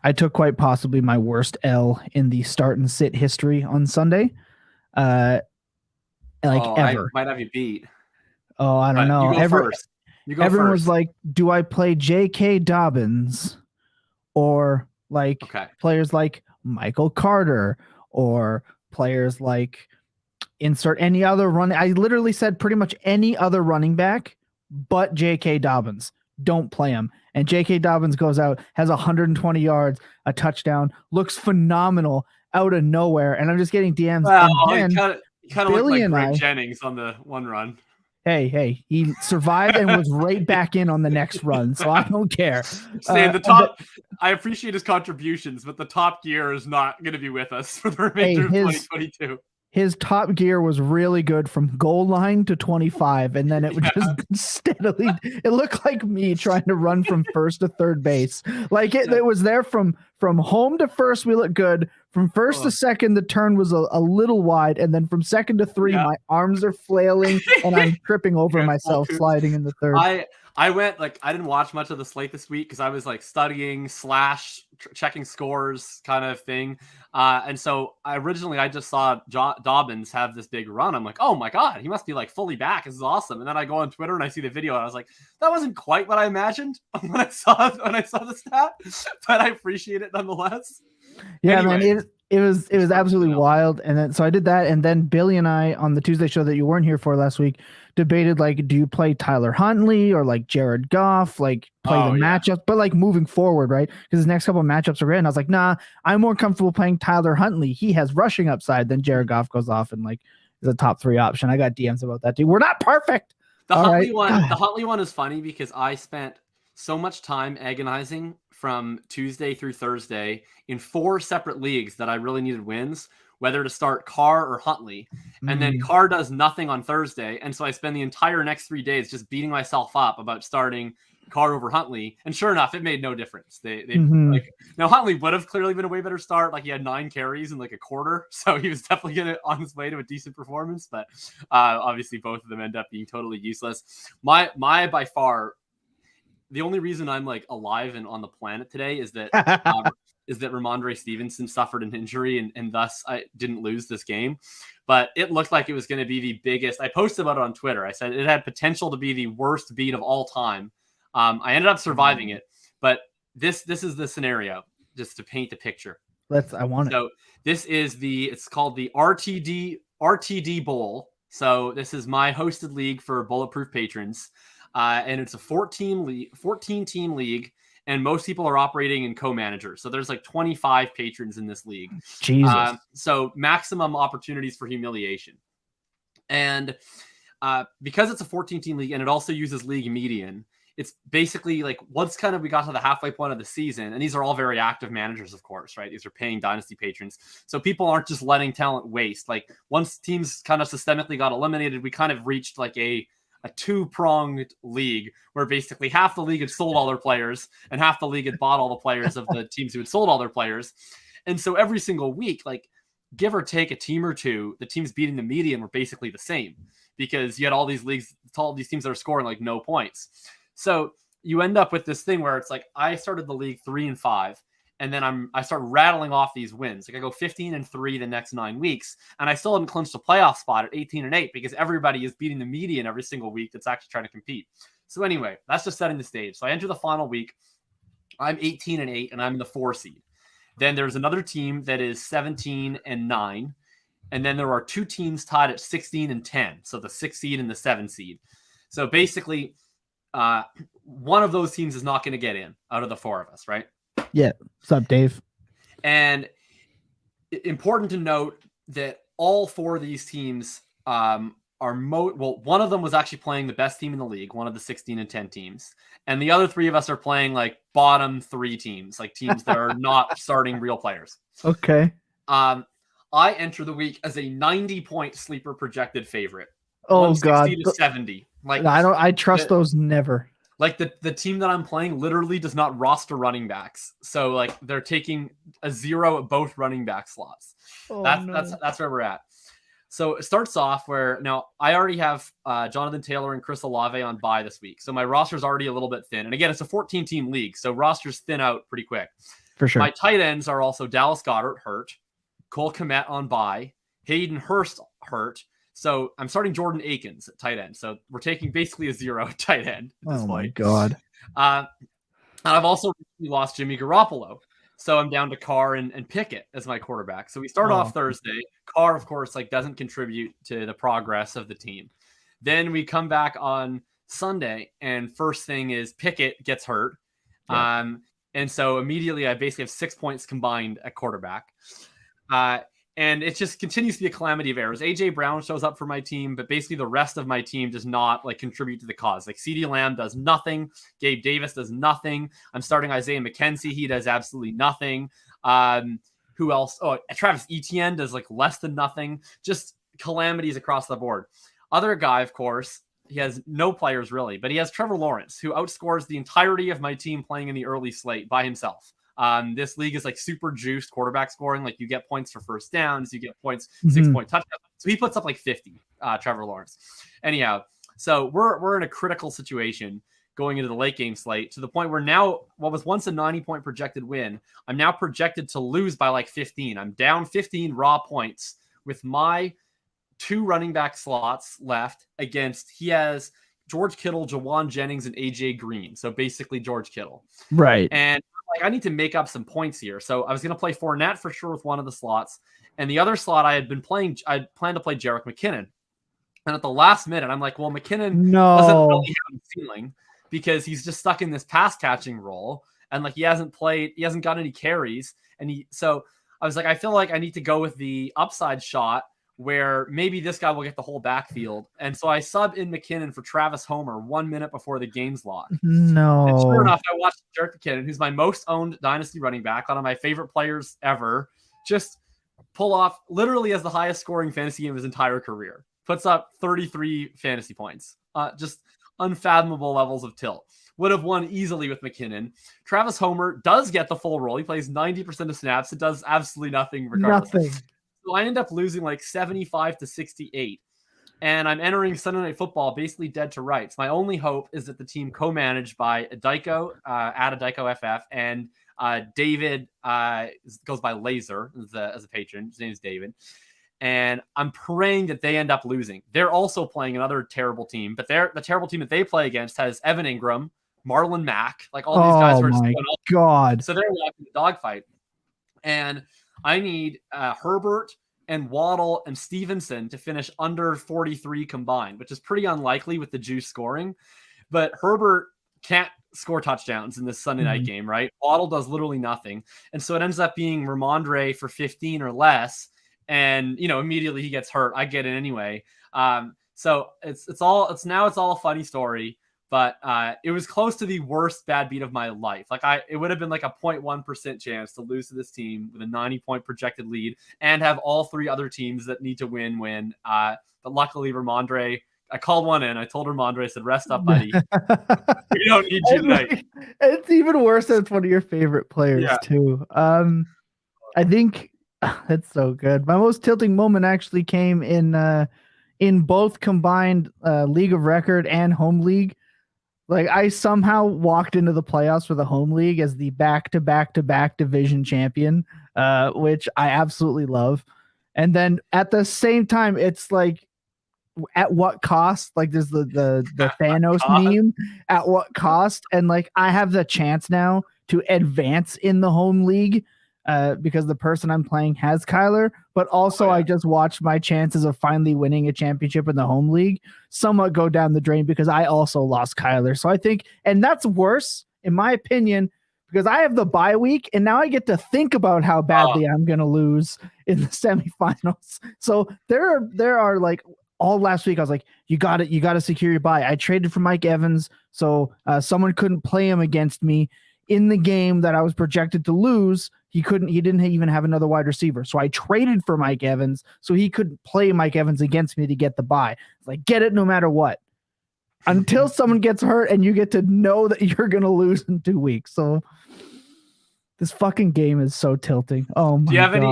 I took quite possibly my worst L in the start and sit history on Sunday. Ever. I might have you beat. Oh, I don't know. You go first. Everyone was like, do I play J.K. Dobbins or players like Michael Carter or players like insert any other running? I literally said pretty much any other running back but J.K. Dobbins. Don't play him. And J.K. Dobbins goes out, has 120 yards, a touchdown, looks phenomenal out of nowhere. And I'm just getting DMs. Well, and kind of looked like Greg Jennings on the one run. Hey, he survived and was right back in on the next run, so I don't care. I appreciate his contributions, but the top gear is not going to be with us for the remainder of 2022. His top gear was really good from goal line to 25, and then it would just steadily. It looked like me trying to run from first to third base. It was there from home to first. We looked good. From first to second, the turn was a little wide, and then from second to three, my arms are flailing and I'm tripping over myself, sliding in the third. I went I didn't watch much of the slate this week because I was studying / checking scores kind of thing. And so I just saw Dobbins have this big run. I'm like, oh my God, he must be fully back. This is awesome. And then I go on Twitter and I see the video and I was like, that wasn't quite what I imagined when I saw the stat, but I appreciate it nonetheless. Yeah, anyway. Man, it was absolutely wild. And then so I did that, and then Billy and I on the Tuesday show that you weren't here for last week debated do you play Tyler Huntley or Jared Goff, play the matchups, but moving forward, right? Because the next couple of matchups are great. And I was like, nah, I'm more comfortable playing Tyler Huntley. He has rushing upside. Then Jared Goff goes off and is a top 3 option. I got DMs about that too. We're not perfect. The Huntley one is funny because I spent so much time agonizing from Tuesday through Thursday in 4 separate leagues that I really needed wins, whether to start Carr or Huntley. And then Carr does nothing on Thursday. And so I spend the entire next 3 days just beating myself up about starting Carr over Huntley. And sure enough, it made no difference. Now Huntley would have clearly been a way better start. He had 9 carries in a quarter. So he was definitely on his way to a decent performance. But obviously both of them end up being totally useless. My by far, the only reason I'm alive and on the planet today is that Ramondre Stevenson suffered an injury and thus I didn't lose this game. But it looked like it was going to be the biggest. I posted about it on Twitter. I said it had potential to be the worst beat of all time. I ended up surviving it, but this is the scenario just to paint the picture. So this is it's called the RTD Bowl. So this is my hosted league for Bulletproof patrons. And it's a 14-team league, and most people are operating in co-managers. So there's 25 patrons in this league. Jesus. So maximum opportunities for humiliation. And because it's a 14-team league, and it also uses league median, it's basically once we got to the halfway point of the season, and these are all very active managers, of course, right? These are paying dynasty patrons. So people aren't just letting talent waste. Once teams kind of systemically got eliminated, we kind of reached a 2-pronged league where basically half the league had sold all their players and half the league had bought all the players of the teams who had sold all their players. And so every single week, give or take a team or two, the teams beating the median were basically the same because you had all these leagues, all these teams that are scoring no points. So you end up with this thing where it's I started the league 3-5. And then I start rattling off these wins. I go 15-3 the next 9 weeks, and I still haven't clinched a playoff spot at 18-8 because everybody is beating the median every single week that's actually trying to compete. So anyway, that's just setting the stage. So I enter the final week. I'm 18-8, and I'm in the 4 seed. Then there's another team that is 17-9, and then there are 2 teams tied at 16-10. So the 6 seed and the 7 seed. So basically, one of those teams is not going to get in out of the 4 of us, right? Yeah. What's up, Dave? And important to note that all 4 of these teams one of them was actually playing the best team in the league, one of the 16-10 teams. And the other 3 of us are playing bottom 3 teams, teams that are not starting real players. Okay. I enter the week as a 90-point sleeper projected favorite. Oh God. 60 to 70. I trust those never. The team that I'm playing literally does not roster running backs. So they're taking a 0 at both running back slots. That's where we're at. So it starts off where now I already have Jonathan Taylor and Chris Olave on bye this week. So my roster's already a little bit thin. And again, it's a 14-team league. So rosters thin out pretty quick. For sure. My tight ends are also Dallas Goedert hurt, Cole Kmet on bye, Hayden Hurst hurt. So I'm starting Jordan Akins at tight end. So we're taking basically a 0 at tight end at this point. My God. And I've also lost Jimmy Garoppolo. So I'm down to Carr and Pickett as my quarterback. So we start off Thursday. Carr, of course, doesn't contribute to the progress of the team. Then we come back on Sunday, and first thing is Pickett gets hurt. Yeah. And so immediately I basically have 6 points combined at quarterback. And it just continues to be a calamity of errors. AJ Brown shows up for my team, but basically the rest of my team does not contribute to the cause. CeeDee Lamb does nothing. Gabe Davis does nothing. I'm starting Isaiah McKenzie. He does absolutely nothing. Who else? Oh, Travis Etienne does less than nothing. Just calamities across the board. Other guy, of course, he has no players really, but he has Trevor Lawrence, who outscores the entirety of my team playing in the early slate by himself. This league is super juiced quarterback scoring. You get points for first downs, you get points, 6-point touchdowns. So he puts up 50, Trevor Lawrence. Anyhow, so we're in a critical situation going into the late game slate to the point where now what was once a 90-point projected win, I'm now projected to lose by 15. I'm down 15 raw points with my 2 running back slots left against, he has George Kittle, Jawan Jennings, and AJ Green. So basically George Kittle. Right. And I need to make up some points here. So I was going to play Fournette for sure with one of the slots. And the other slot I planned to play Jerick McKinnon. And at the last minute, I'm like, well, McKinnon doesn't really have a ceiling because he's just stuck in this pass catching role. And he hasn't got any carries. So I was like, I feel like I need to go with the upside shot where maybe this guy will get the whole backfield. And so I subbed in McKinnon for Travis Homer 1 minute before the game's locked. No. And sure enough, I watched Jerick McKinnon, who's my most owned dynasty running back, one of my favorite players ever, just pull off literally as the highest scoring fantasy game of his entire career. Puts up 33 fantasy points. Just unfathomable levels of tilt. Would have won easily with McKinnon. Travis Homer does get the full role. He plays 90% of snaps. It does absolutely nothing regardless. Nothing. So I end up losing 75-68. And I'm entering Sunday Night Football basically dead to rights. My only hope is that the team co-managed by Adiko, at Adiko FF, and David goes by Laser as a patron. His name is David. And I'm praying that they end up losing. They're also playing another terrible team, but the terrible team that they play against has Evan Ingram, Marlon Mack, all these guys who are just going up. God. So they're watching the dogfight. And I need Herbert and Waddle and Stevenson to finish under 43 combined, which is pretty unlikely with the juice scoring. But Herbert can't score touchdowns in this Sunday night game, right? Waddle does literally nothing. And so it ends up being Ramondre for 15 or less. And, immediately he gets hurt. I get it anyway. So it's all a funny story. But it was close to the worst bad beat of my life. It would have been a 0.1% chance to lose to this team with a 90-point projected lead and have all 3 other teams that need to win. But luckily, Ramondre, I called one in. I told Ramondre, I said, rest up, buddy. We don't need you tonight. It's even worse than it's one of your favorite players, too. I think that's so good. My most tilting moment actually came in both combined League of Record and Home League. I somehow walked into the playoffs for the home league as the back-to-back-to-back division champion, which I absolutely love. And then at the same time, it's at what cost? There's the Thanos meme, at what cost? And I have the chance now to advance in the home league because the person I'm playing has Kyler, but also I just watched my chances of finally winning a championship in the home league somewhat go down the drain because I also lost Kyler. So I think, and that's worse in my opinion, because I have the bye week and now I get to think about how badly I'm going to lose in the semifinals. So there are all last week I was like, you got to secure your bye. I traded for Mike Evans. So someone couldn't play him against me in the game that I was projected to lose. He didn't even have another wide receiver. So I traded for Mike Evans so he couldn't play Mike Evans against me to get the bye. It's get it no matter what. Until someone gets hurt and you get to know that you're going to lose in 2 weeks. So this fucking game is so tilting. Oh my God.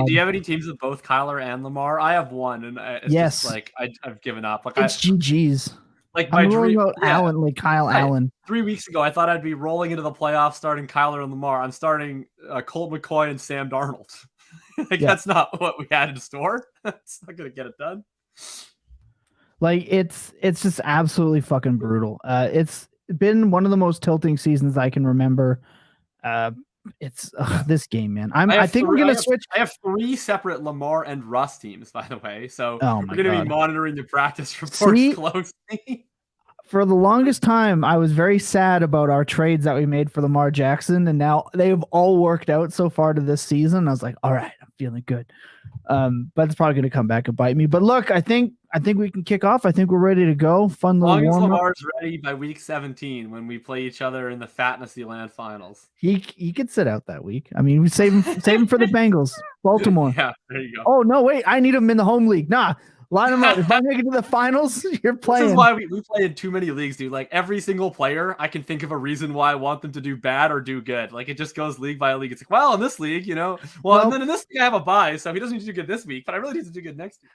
Do you have any teams with both Kyler and Lamar? I have one and it's just I've given up. It's GG's. Like I'm rolling out Allen, like Kyle Allen. 3 weeks ago, I thought I'd be rolling into the playoffs starting Kyler and Lamar. I'm starting Colt McCoy and Sam Darnold. That's not what we had in store. It's not going to get it done. Like it's just absolutely fucking brutal. It's been one of the most tilting seasons I can remember. It's this game, man. I think we're gonna switch. I have 3 separate Lamar and Russ teams, by the way. So we're gonna be monitoring the practice reports closely. For the longest time, I was very sad about our trades that we made for Lamar Jackson, and now they've all worked out so far to this season. I was like, all right, I'm feeling good. But it's probably going to come back and bite me. But look, I think we can kick off. I think we're ready to go. Fun little warm-up. As long as Lamar's ready by week 17 when we play each other in the Fantasy Land Finals. He could sit out that week. I mean, we save him for the Bengals. Baltimore. Yeah, there you go. Oh, no, wait. I need him in the home league. Nah. Line them up. If I make it to the finals, you're playing. This is why we play in too many leagues, dude. Like every single player, I can think of a reason why I want them to do bad or do good. Like it just goes league by league. It's like, well, in this league, and then in this league I have a bye, so he doesn't need to do good this week, but I really need to do good next week.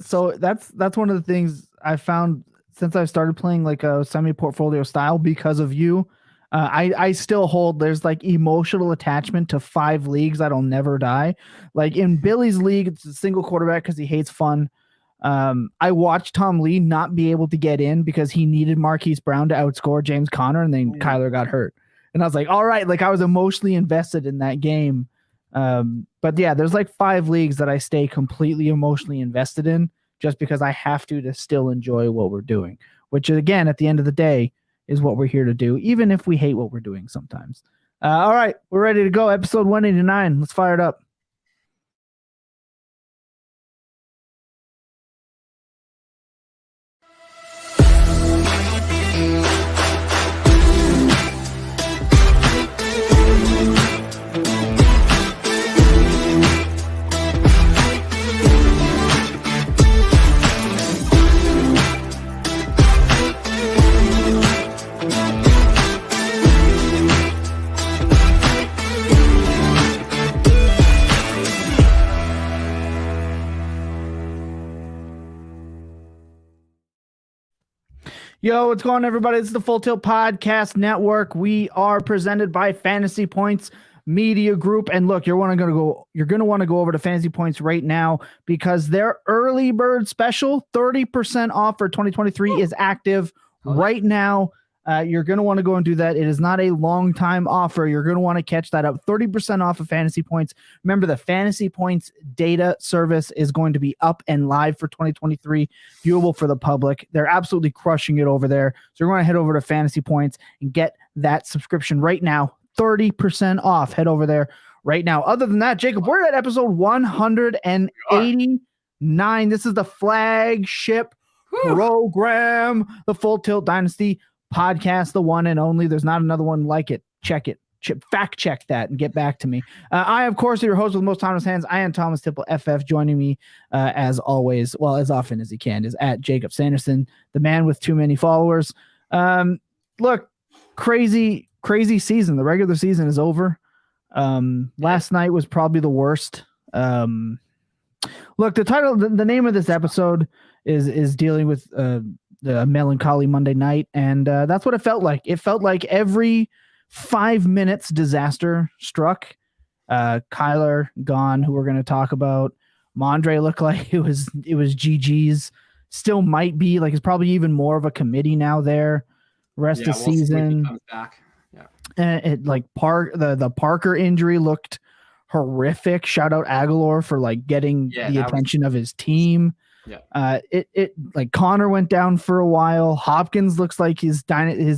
So that's one of the things I found since I started playing like a semi-portfolio style because of you. I still hold there's like emotional attachment to 5 leagues that'll never die. Like in Billy's league, it's a single quarterback because he hates fun. I watched Tom Lee not be able to get in because he needed Marquise Brown to outscore James Conner, and then Kyler got hurt. And I was like, all right, like I was emotionally invested in that game. But yeah, there's like 5 leagues that I stay completely emotionally invested in just because I have to still enjoy what we're doing, which again, at the end of the day is what we're here to do, even if we hate what we're doing sometimes. All right, we're ready to go. Episode 189. Let's fire it up. Yo, what's going on, everybody? It's the Full Tilt Podcast Network. We are presented by Fantasy Points Media Group. And look, you're going to want to go over to Fantasy Points right now because their early bird special, 30% off for 2023 is active right now. You're going to want to go and do that. It is not a long time offer. You're going to want to catch that up. 30% off of Fantasy Points. Remember, the Fantasy Points data service is going to be up and live for 2023, viewable for the public. They're absolutely crushing it over there. So you're going to head over to Fantasy Points and get that subscription right now. 30% off. Head over there right now. Other than that, Jacob, we're at episode 189. This is the flagship program, the Full Tilt Dynasty Podcast, the one and only. There's not another one like it. Check it. Fact check that and get back to me. I, of course, your host with the most time on his hands. I am Thomas Tipple FF. Joining me, as always, well, as often as he can, is at Jacob Sanderson, the man with too many followers. Look, crazy season. The regular season is over. Last night was probably the worst. Look, the title, the name of this episode is dealing with the Melancholy Monday night, and that's what it felt like. It felt like every 5 minutes disaster struck. Kyler gone, who we're going to talk about. Mondre looked like it was GG's. Still might be, like, it's probably even more of a committee now there. Rest of season. Comes back. Yeah. And it like the Parker injury looked horrific. Shout out Aguilar for like getting the attention of his team. Yeah. It like Connor went down for a while. Hopkins looks like his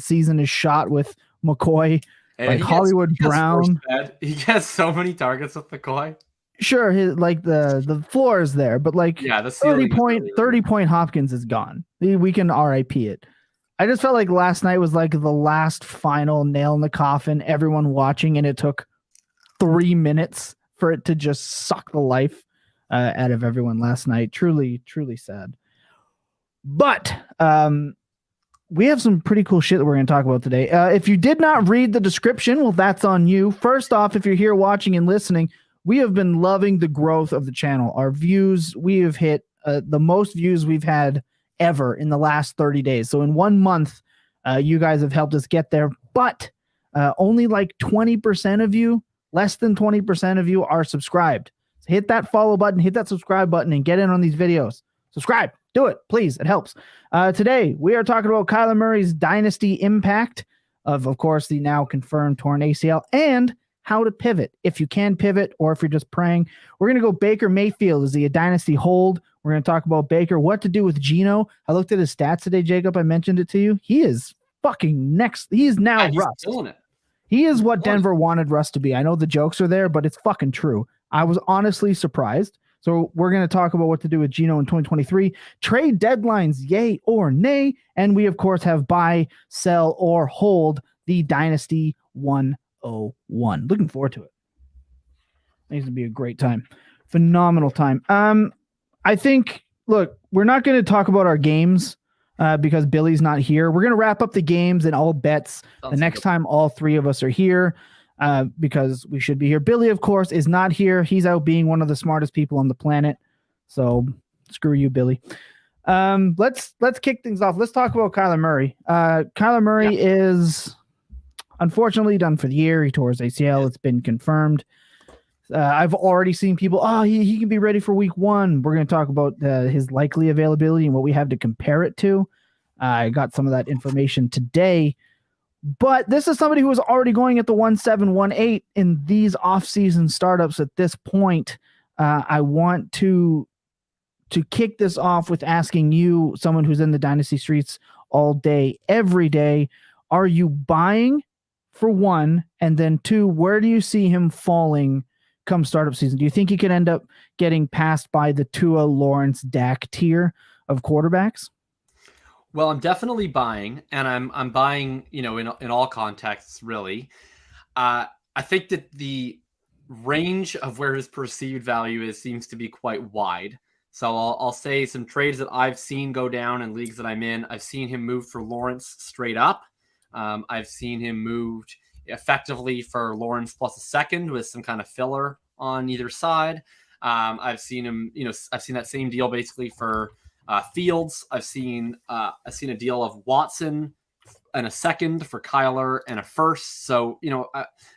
season is shot with McCoy. Like Hollywood Brown. He gets so many targets with McCoy. Sure, his like the floor is there, but like the 30 point Hopkins is gone. We can RIP it. I just felt like last night was like the last final nail in the coffin, everyone watching, and it took 3 minutes for it to just suck the life out of everyone last night. Truly sad. But we have some pretty cool shit that we're going to talk about today. If you did not read the description, well, that's on you. First off, if you're here watching and listening, we have been loving the growth of the channel. Our views, we have hit the most views we've had ever in the last 30 days. So in 1 month, you guys have helped us get there, but only like 20% of you, less than 20% of you are subscribed. So hit that follow button, hit that subscribe button, and get in on these videos. Subscribe. Do it, please. It helps. Today, we are talking about Kyler Murray's dynasty impact of course, the now confirmed torn ACL, and how to pivot, if you can pivot or if you're just praying. We're going to go Baker Mayfield. Is he a dynasty hold? We're going to talk about Baker, what to do with Geno. I looked at his stats today, Jacob. I mentioned it to you. He is fucking next. He is now Russ. He is what Denver wanted Russ to be. I know the jokes are there, but it's fucking true. I was honestly surprised. So we're going to talk about what to do with Geno in 2023, trade deadlines, yay or nay. And we, of course, have buy, sell, or hold the Dynasty 101. Looking forward to it. It's going to be a great time. Phenomenal time. I think, look, we're not going to talk about our games because Billy's not here. We're going to wrap up the games and all bets the next time all three of us are here. Because we should be here. Billy, of course, is not here. He's out being one of the smartest people on the planet. So screw you, Billy. Let's kick things off. Let's talk about Kyler Murray. Kyler Murray is unfortunately done for the year. He tore his ACL. It's been confirmed. I've already seen people, he can be ready for week 1. We're going to talk about his likely availability and what we have to compare it to. I got some of that information today. But this is somebody who is already going at the 1.718 in these off-season startups at this point. I want to kick this off with asking you, someone who's in the dynasty streets all day, every day, are you buying for 1? And then 2, where do you see him falling come startup season? Do you think he could end up getting passed by the Tua, Lawrence, Dak tier of quarterbacks? Well, I'm definitely buying, and I'm buying, in all contexts, really. I think that the range of where his perceived value seems to be quite wide. So I'll say some trades that I've seen go down in leagues that I'm in. I've seen him move for Lawrence straight up. I've seen him moved effectively for Lawrence plus a second with some kind of filler on either side. I've seen him, I've seen that same deal basically for Fields. I've seen a deal of Watson and a second for Kyler and a first. So,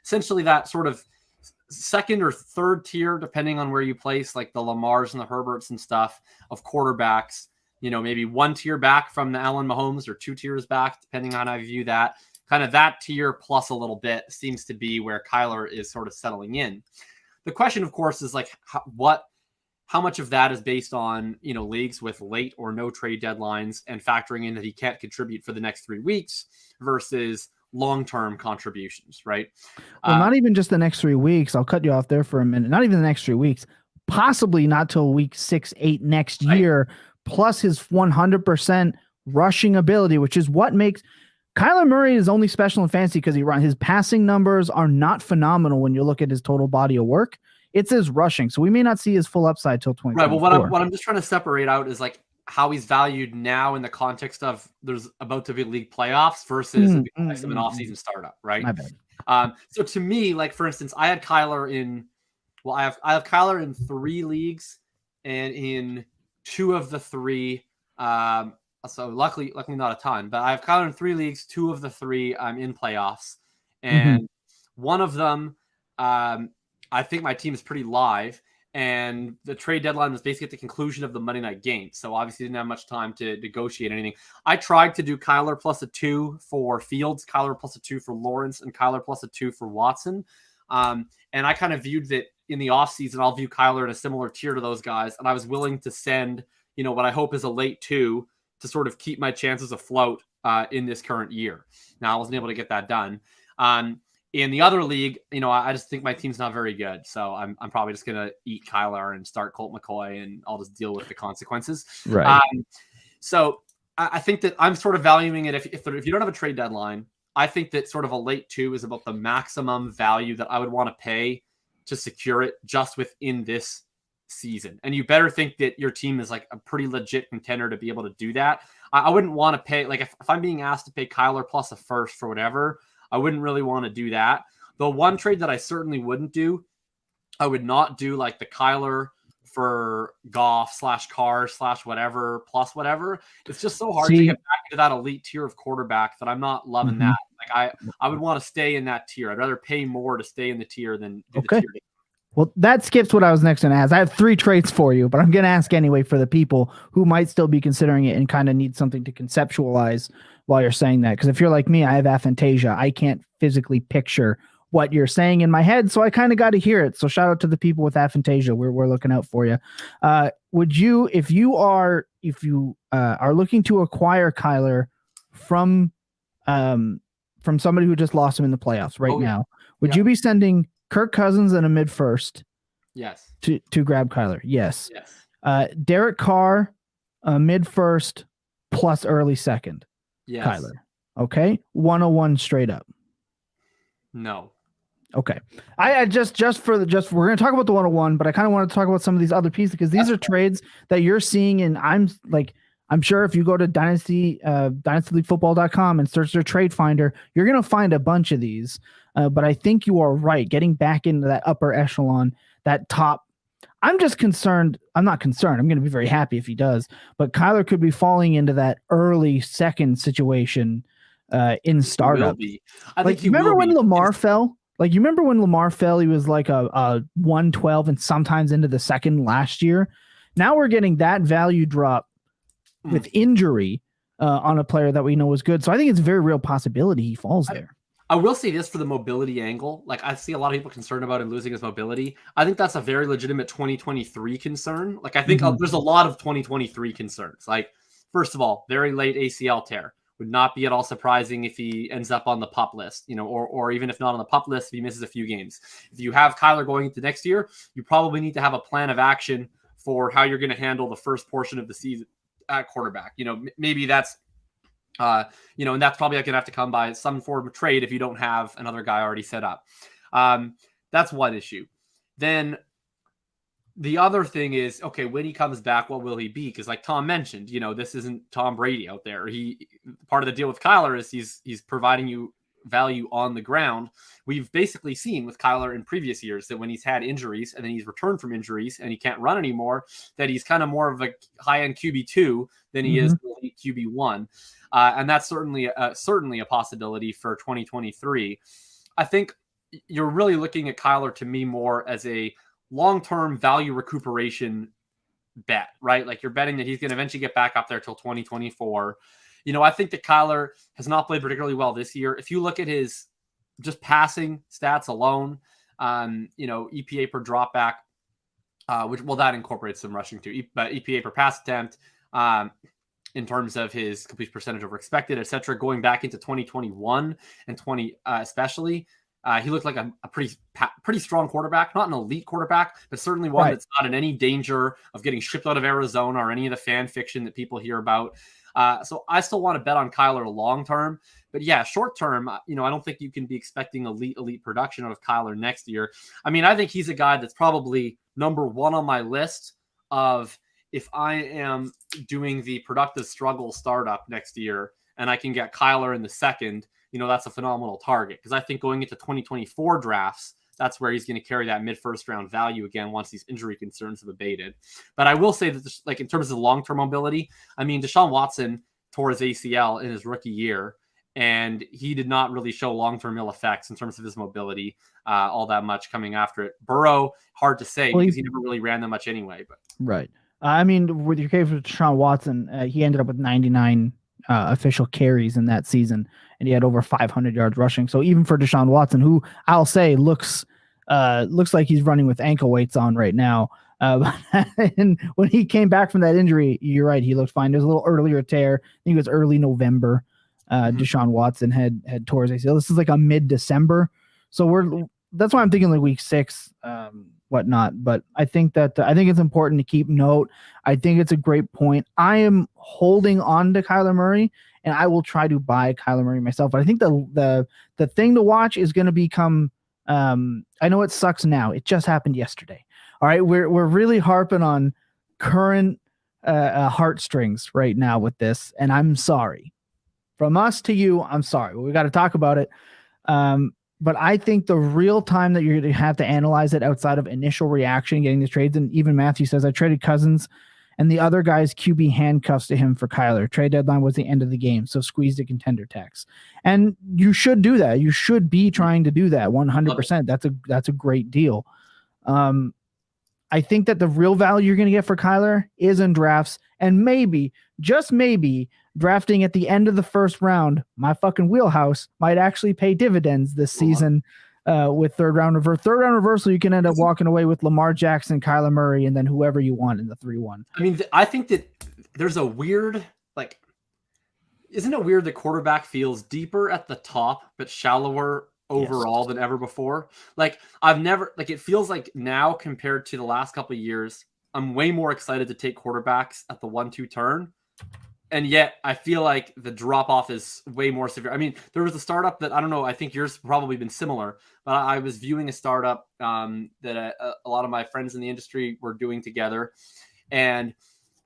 essentially that sort of second or third tier, depending on where you place, like the Lamars and the Herberts and stuff of quarterbacks, maybe 1 tier back from the Allen Mahomes or 2 tiers back, depending on how you view that. Kind of that tier plus a little bit seems to be where Kyler is sort of settling in. The question, of course, is like how much of that is based on, leagues with late or no trade deadlines and factoring in that he can't contribute for the next 3 weeks versus long-term contributions, right? Well, not even just the next 3 weeks. I'll cut you off there for a minute. Not even the next 3 weeks, possibly not till week 6, 8 next year, plus his 100% rushing ability, which is what makes Kyler Murray is only special in fantasy because his passing numbers are not phenomenal when you look at his total body of work. It's his rushing. So we may not see his full upside till 2024. Right. Well, what I'm just trying to separate out is like how he's valued now in the context of there's about to be league playoffs versus in the context of an offseason startup, right? My bad. So to me, like for instance, I had Kyler I have Kyler in 3 leagues, and in 2 of the 3, so luckily not a ton, but I have Kyler in 3 leagues. 2 of the 3 I'm in playoffs, and one of them, I think my team is pretty live, and the trade deadline was basically at the conclusion of the Monday night game. So obviously didn't have much time to negotiate anything. I tried to do Kyler plus a 2 for Fields, Kyler plus a 2 for Lawrence, and Kyler plus a 2 for Watson. And I kind of viewed that in the offseason, I'll view Kyler in a similar tier to those guys. And I was willing to send, what I hope is a late 2 to sort of keep my chances afloat in this current year. Now I wasn't able to get that done. In the other league, I just think my team's not very good. So I'm probably just going to eat Kyler and start Colt McCoy, and I'll just deal with the consequences. Right. So I think that I'm sort of valuing it. If you don't have a trade deadline, I think that sort of a late 2 is about the maximum value that I would want to pay to secure it just within this season. And you better think that your team is like a pretty legit contender to be able to do that. I wouldn't want to pay, like if I'm being asked to pay Kyler plus a first for whatever, I wouldn't really want to do that. The one trade that I certainly wouldn't do, I would not do like the Kyler for Goff / Carr / whatever plus whatever. It's just so hard to get back into that elite tier of quarterback that I'm not loving that. Like I would want to stay in that tier. I'd rather pay more to stay in the tier than do the tier. Well, that skips what I was next going to ask. I have 3 traits for you, but I'm going to ask anyway for the people who might still be considering it and kind of need something to conceptualize while you're saying that. Because if you're like me, I have aphantasia. I can't physically picture what you're saying in my head, so I kind of got to hear it. So shout out to the people with aphantasia. We're looking out for you. Would you, if you are looking to acquire Kyler from somebody who just lost him in the playoffs now, would you be sending Kirk Cousins in a mid first? Yes. To grab Kyler. Yes. Derek Carr, mid first plus early second. Yes. Kyler. Okay. 101 straight up. No. Okay. I just we're going to talk about the 101, but I kind of want to talk about some of these other pieces because these are trades that you're seeing. And I'm sure if you go to dynastyleaguefootball.com and search their trade finder, you're going to find a bunch of these. But I think you are right. Getting back into that upper echelon, that top. I'm just concerned. I'm not concerned. I'm going to be very happy if he does. But Kyler could be falling into that early second situation in startup. I think you remember when Lamar fell? Like, you remember when Lamar fell? He was like a 112 and sometimes into the second last year. Now we're getting that value drop with injury on a player that we know is good. So I think it's a very real possibility he falls there. I will say this for the mobility angle. Like, I see a lot of people concerned about him losing his mobility. I think that's a very legitimate 2023 concern. Like, I think there's a lot of 2023 concerns. Like, first of all, very late ACL tear. Would not be at all surprising if he ends up on the PUP list, or even if not on the PUP list, if he misses a few games. If you have Kyler going into next year, you probably need to have a plan of action for how you're going to handle the first portion of the season at quarterback. Maybe that's, and that's probably going to have to come by some form of trade if you don't have another guy already set up. That's one issue. Then the other thing is, okay, when he comes back, what will he be? Because like Tom mentioned, this isn't Tom Brady out there. Part of the deal with Kyler is he's providing you value on the ground. We've basically seen with Kyler in previous years that when he's had injuries and then he's returned from injuries and he can't run anymore, that he's kind of more of a high-end QB2 than he is elite QB1. And that's certainly a possibility for 2023. I think you're really looking at Kyler to me more as a long-term value recuperation bet, right? Like, you're betting that he's going to eventually get back up there till 2024. I think that Kyler has not played particularly well this year. If you look at his just passing stats alone, EPA per dropback, that incorporates some rushing too, but EPA per pass attempt, in terms of his complete percentage over expected, etc. Going back into 2021 and 20, especially, he looked like a pretty strong quarterback, not an elite quarterback, but certainly one that's not in any danger of getting shipped out of Arizona or any of the fan fiction that people hear about. So I still want to bet on Kyler long-term, but yeah, short-term, I don't think you can be expecting elite production out of Kyler next year. I mean, I think he's a guy that's probably number one on my list of, if I am doing the productive struggle startup next year and I can get Kyler in the second, that's a phenomenal target. Because I think going into 2024 drafts, that's where he's going to carry that mid-first round value again once these injury concerns have abated. But I will say that, like, in terms of long-term mobility, I mean, Deshaun Watson tore his ACL in his rookie year, and he did not really show long-term ill effects in terms of his mobility all that much coming after it. Burrow, hard to say, because he never really ran that much anyway. But right. I mean, with your case with Deshaun Watson, he ended up with 99 official carries in that season, and he had over 500 yards rushing. So even for Deshaun Watson, who I'll say looks like he's running with ankle weights on right now, and when he came back from that injury, you're right, he looked fine. There's a little earlier tear. I think it was early November. Deshaun Watson had tore his ACL. This is like a mid-December, so that's why I'm thinking like week 6. Whatnot, but I think it's important to keep note. I think it's a great point. I am holding on to Kyler Murray, and I will try to buy Kyler Murray myself. But I think the thing to watch is going to become. I know it sucks now. It just happened yesterday. All right, we're really harping on current heartstrings right now with this, and I'm sorry. From us to you, I'm sorry. We got to talk about it. But I think the real time that you're going to have to analyze it outside of initial reaction, getting the trades, and even Matthew says, I traded Cousins and the other guy's QB handcuffs to him for Kyler. Trade deadline was the end of the game, so squeeze the contender tax. And you should do that. You should be trying to do that 100%. That's a great deal. I think that the real value you're going to get for Kyler is in drafts, and maybe, just maybe, drafting at the end of the first round, my fucking wheelhouse, might actually pay dividends this season with third round reversal. You can end up walking away with Lamar Jackson, Kyler Murray, and then whoever you want in the 3-1. I mean, I think that there's a weird, like, isn't it weird that quarterback feels deeper at the top but shallower overall than ever before? Like, it feels like now compared to the last couple of years, I'm way more excited to take quarterbacks at the 1-2 turn. And yet I feel like the drop off is way more severe. I mean, there was a startup that, I don't know, I think yours probably been similar, but I was viewing a startup that a lot of my friends in the industry were doing together. And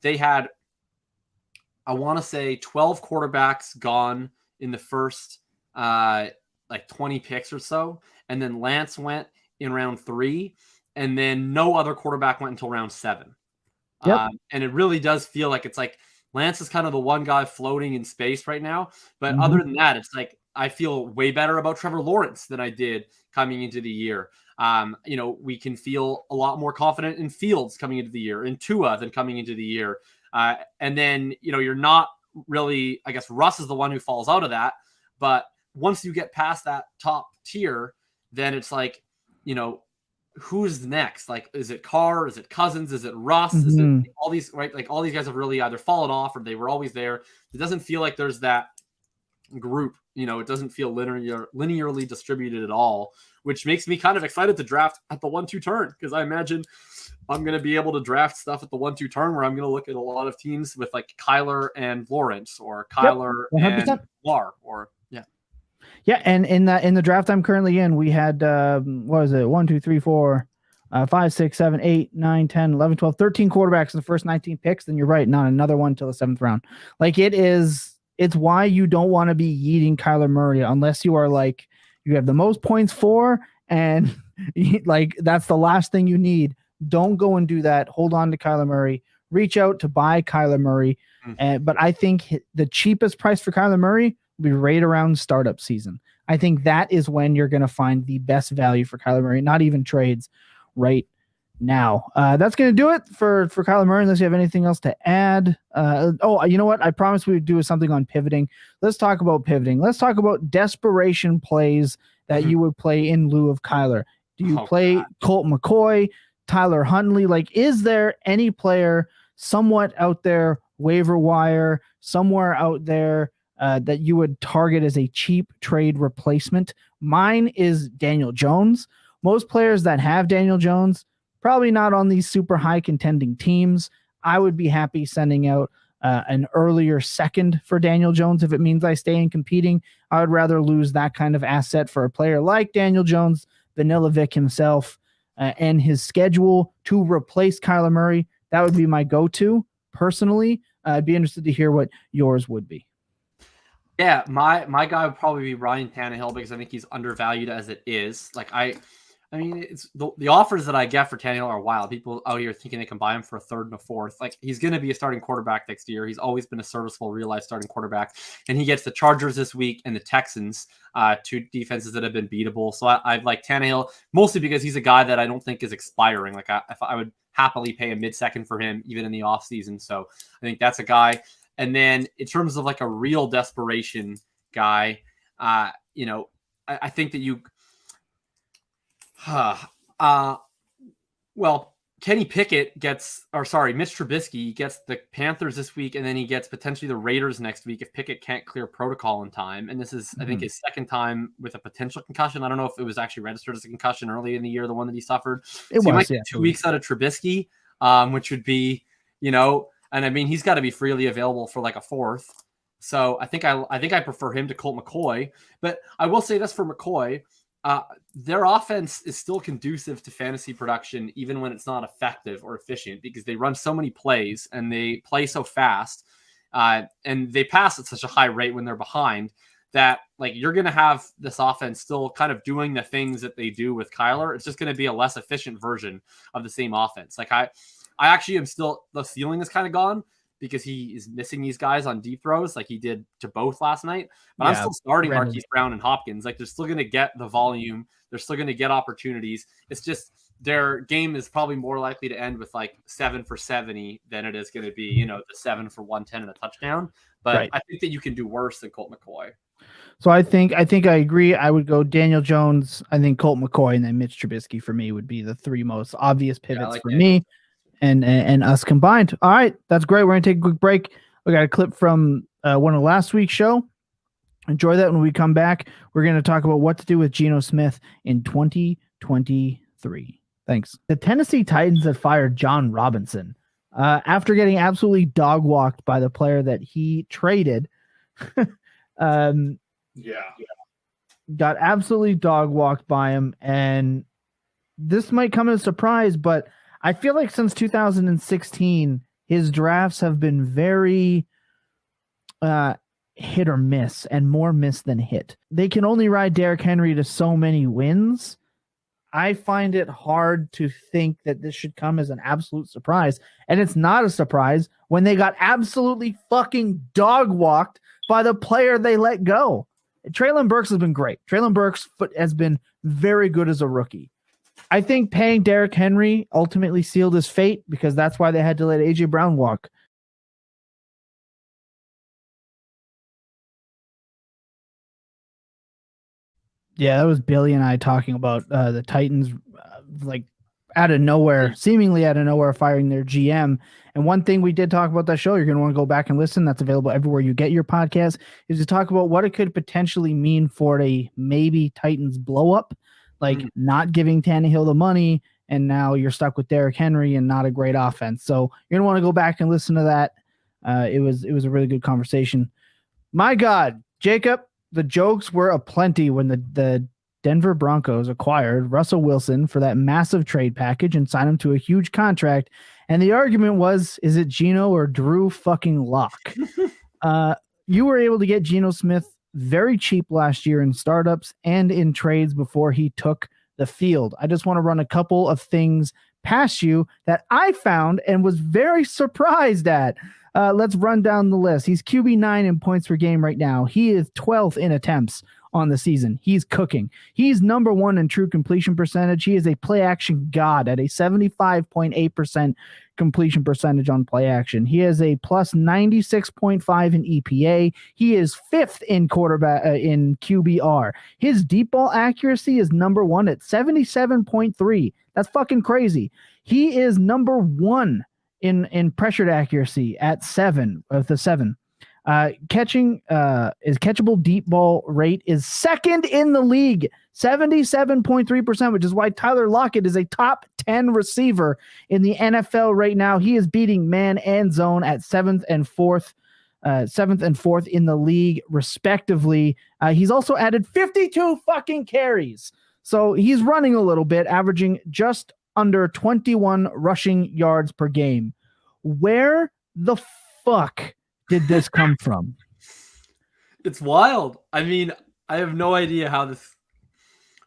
they had, I want to say 12 quarterbacks gone in the first, 20 picks or so. And then Lance went in round 3, and then no other quarterback went until round 7. Yep. And it really does feel like it's like Lance is kind of the one guy floating in space right now. But other than that, it's like I feel way better about Trevor Lawrence than I did coming into the year. We can feel a lot more confident in Fields coming into the year, in Tua than coming into the year. And then, you're not really, I guess Russ is the one who falls out of that. But once you get past that top tier, then it's like, who's next? Like, is it Carr? Is it Cousins? Is it Russ? Is it all these, right? Like, all these guys have really either fallen off or they were always there. It doesn't feel like there's that group, it doesn't feel linearly distributed at all, which makes me kind of excited to draft at the 1-2 turn, because I imagine I'm going to be able to draft stuff at the 1-2 turn where I'm going to look at a lot of teams with like Kyler and Lawrence, or Kyler and Lamar, or Yeah, and in the draft I'm currently in, we had 1, 2, 3, 4, 5, 6, 7, 8, 9, 10, 11, 12, 13 quarterbacks in the first 19 picks. Then you're right, not another one till the 7th round. Like, it's why you don't want to be yeeting Kyler Murray unless you are like, you have the most points for, and like that's the last thing you need. Don't go and do that. Hold on to Kyler Murray. Reach out to buy Kyler Murray. But I think the cheapest price for Kyler Murray will be right around startup season. I think that is when you're going to find the best value for Kyler Murray, not even trades right now. That's going to do it for Kyler Murray, unless you have anything else to add. You know what? I promised we would do something on pivoting. Let's talk about pivoting. Let's talk about desperation plays that you would play in lieu of Kyler. Do you play Colt McCoy, Tyler Huntley? Like, is there any player somewhat out there, waiver wire, somewhere out there that you would target as a cheap trade replacement? Mine is Daniel Jones. Most players that have Daniel Jones, probably not on these super high contending teams. I would be happy sending out an earlier second for Daniel Jones if it means I stay in competing. I would rather lose that kind of asset for a player like Daniel Jones, Vanilla Vic himself, and his schedule to replace Kyler Murray. That would be my go-to personally. I'd be interested to hear what yours would be. Yeah, my guy would probably be Ryan Tannehill, because I think he's undervalued as it is. Like, I mean, it's the offers that I get for Tannehill are wild. People out here thinking they can buy him for a 3rd and a 4th. Like, he's going to be a starting quarterback next year. He's always been a serviceable, real-life starting quarterback. And he gets the Chargers this week and the Texans, 2 defenses that have been beatable. So I like Tannehill, mostly because he's a guy that I don't think is expiring. Like, I would happily pay a mid-second for him, even in the offseason. So I think that's a guy. And then in terms of like a real desperation guy, I think that you... Kenny Pickett Mitch Trubisky gets the Panthers this week, and then he gets potentially the Raiders next week if Pickett can't clear protocol in time. And this is, I think, his 2nd time with a potential concussion. I don't know if it was actually registered as a concussion early in the year, the one that he suffered. He might get 2 weeks out of Trubisky, which would be, and I mean, he's got to be freely available for like a 4th. So I think I prefer him to Colt McCoy. But I will say this for McCoy. Their offense is still conducive to fantasy production, even when it's not effective or efficient, because they run so many plays and they play so fast, and they pass at such a high rate when they're behind, that like you're going to have this offense still kind of doing the things that they do with Kyler. It's just going to be a less efficient version of the same offense. Like I actually am still, the ceiling is kind of gone because he is missing these guys on deep throws like he did to both last night. But I'm still starting Marquise Brown and Hopkins. Like they're still going to get the volume. They're still going to get opportunities. It's just their game is probably more likely to end with like 7 for 70 than it is going to be, the 7 for 110 and a touchdown. But I think that you can do worse than Colt McCoy. So I think I agree. I would go Daniel Jones, I think Colt McCoy, and then Mitch Trubisky for me would be the 3 most obvious pivots for me and us combined. All right, that's great. We're going to take a quick break. We got a clip from one of last week's show. Enjoy that. When we come back, we're going to talk about what to do with Geno Smith in 2023. Thanks. The Tennessee Titans have fired John Robinson after getting absolutely dog walked by the player that he traded. Got absolutely dog walked by him, and this might come as a surprise, but I feel like since 2016, his drafts have been very hit or miss, and more miss than hit. They can only ride Derrick Henry to so many wins. I find it hard to think that this should come as an absolute surprise, and it's not a surprise when they got absolutely fucking dog walked by the player they let go. Treylon Burks has been great. Treylon Burks has been very good as a rookie. I think paying Derrick Henry ultimately sealed his fate because that's why they had to let A.J. Brown walk. Yeah, that was Billy and I talking about the Titans like out of nowhere, seemingly out of nowhere, firing their GM. And one thing we did talk about that show, you're going to want to go back and listen. That's available everywhere you get your podcast, is to talk about what it could potentially mean for a maybe Titans blow up, like not giving Tannehill the money. And now you're stuck with Derrick Henry and not a great offense. So you're going to want to go back and listen to that. It was a really good conversation. My God, Jacob, the jokes were aplenty when the Denver Broncos acquired Russell Wilson for that massive trade package and signed him to a huge contract. And the argument was, is it Geno or Drew fucking Lock? You were able to get Geno Smith very cheap last year in startups and in trades before he took the field. I just want to run a couple of things past you that I found and was very surprised at. Let's run down the list. He's QB9 in points per game right now. He is 12th in attempts on the season. He's cooking. He's number 1 in true completion percentage. He is a play action god at a 75.8% completion percentage on play action. He has a plus 96.5 in EPA. He is 5th in quarterback in QBR. His deep ball accuracy is number 1 at 77.3. That's fucking crazy. He is number 1 in pressured accuracy at 7 of the 7. His catchable deep ball rate is 2nd in the league, 77.3%, which is why Tyler Lockett is a top 10 receiver in the NFL right now. He is beating man and zone at 7th and 4th in the league, respectively. He's also added 52 fucking carries. So he's running a little bit, averaging just under 21 rushing yards per game. Where the fuck did this come from? It's wild. I mean, I have no idea how this.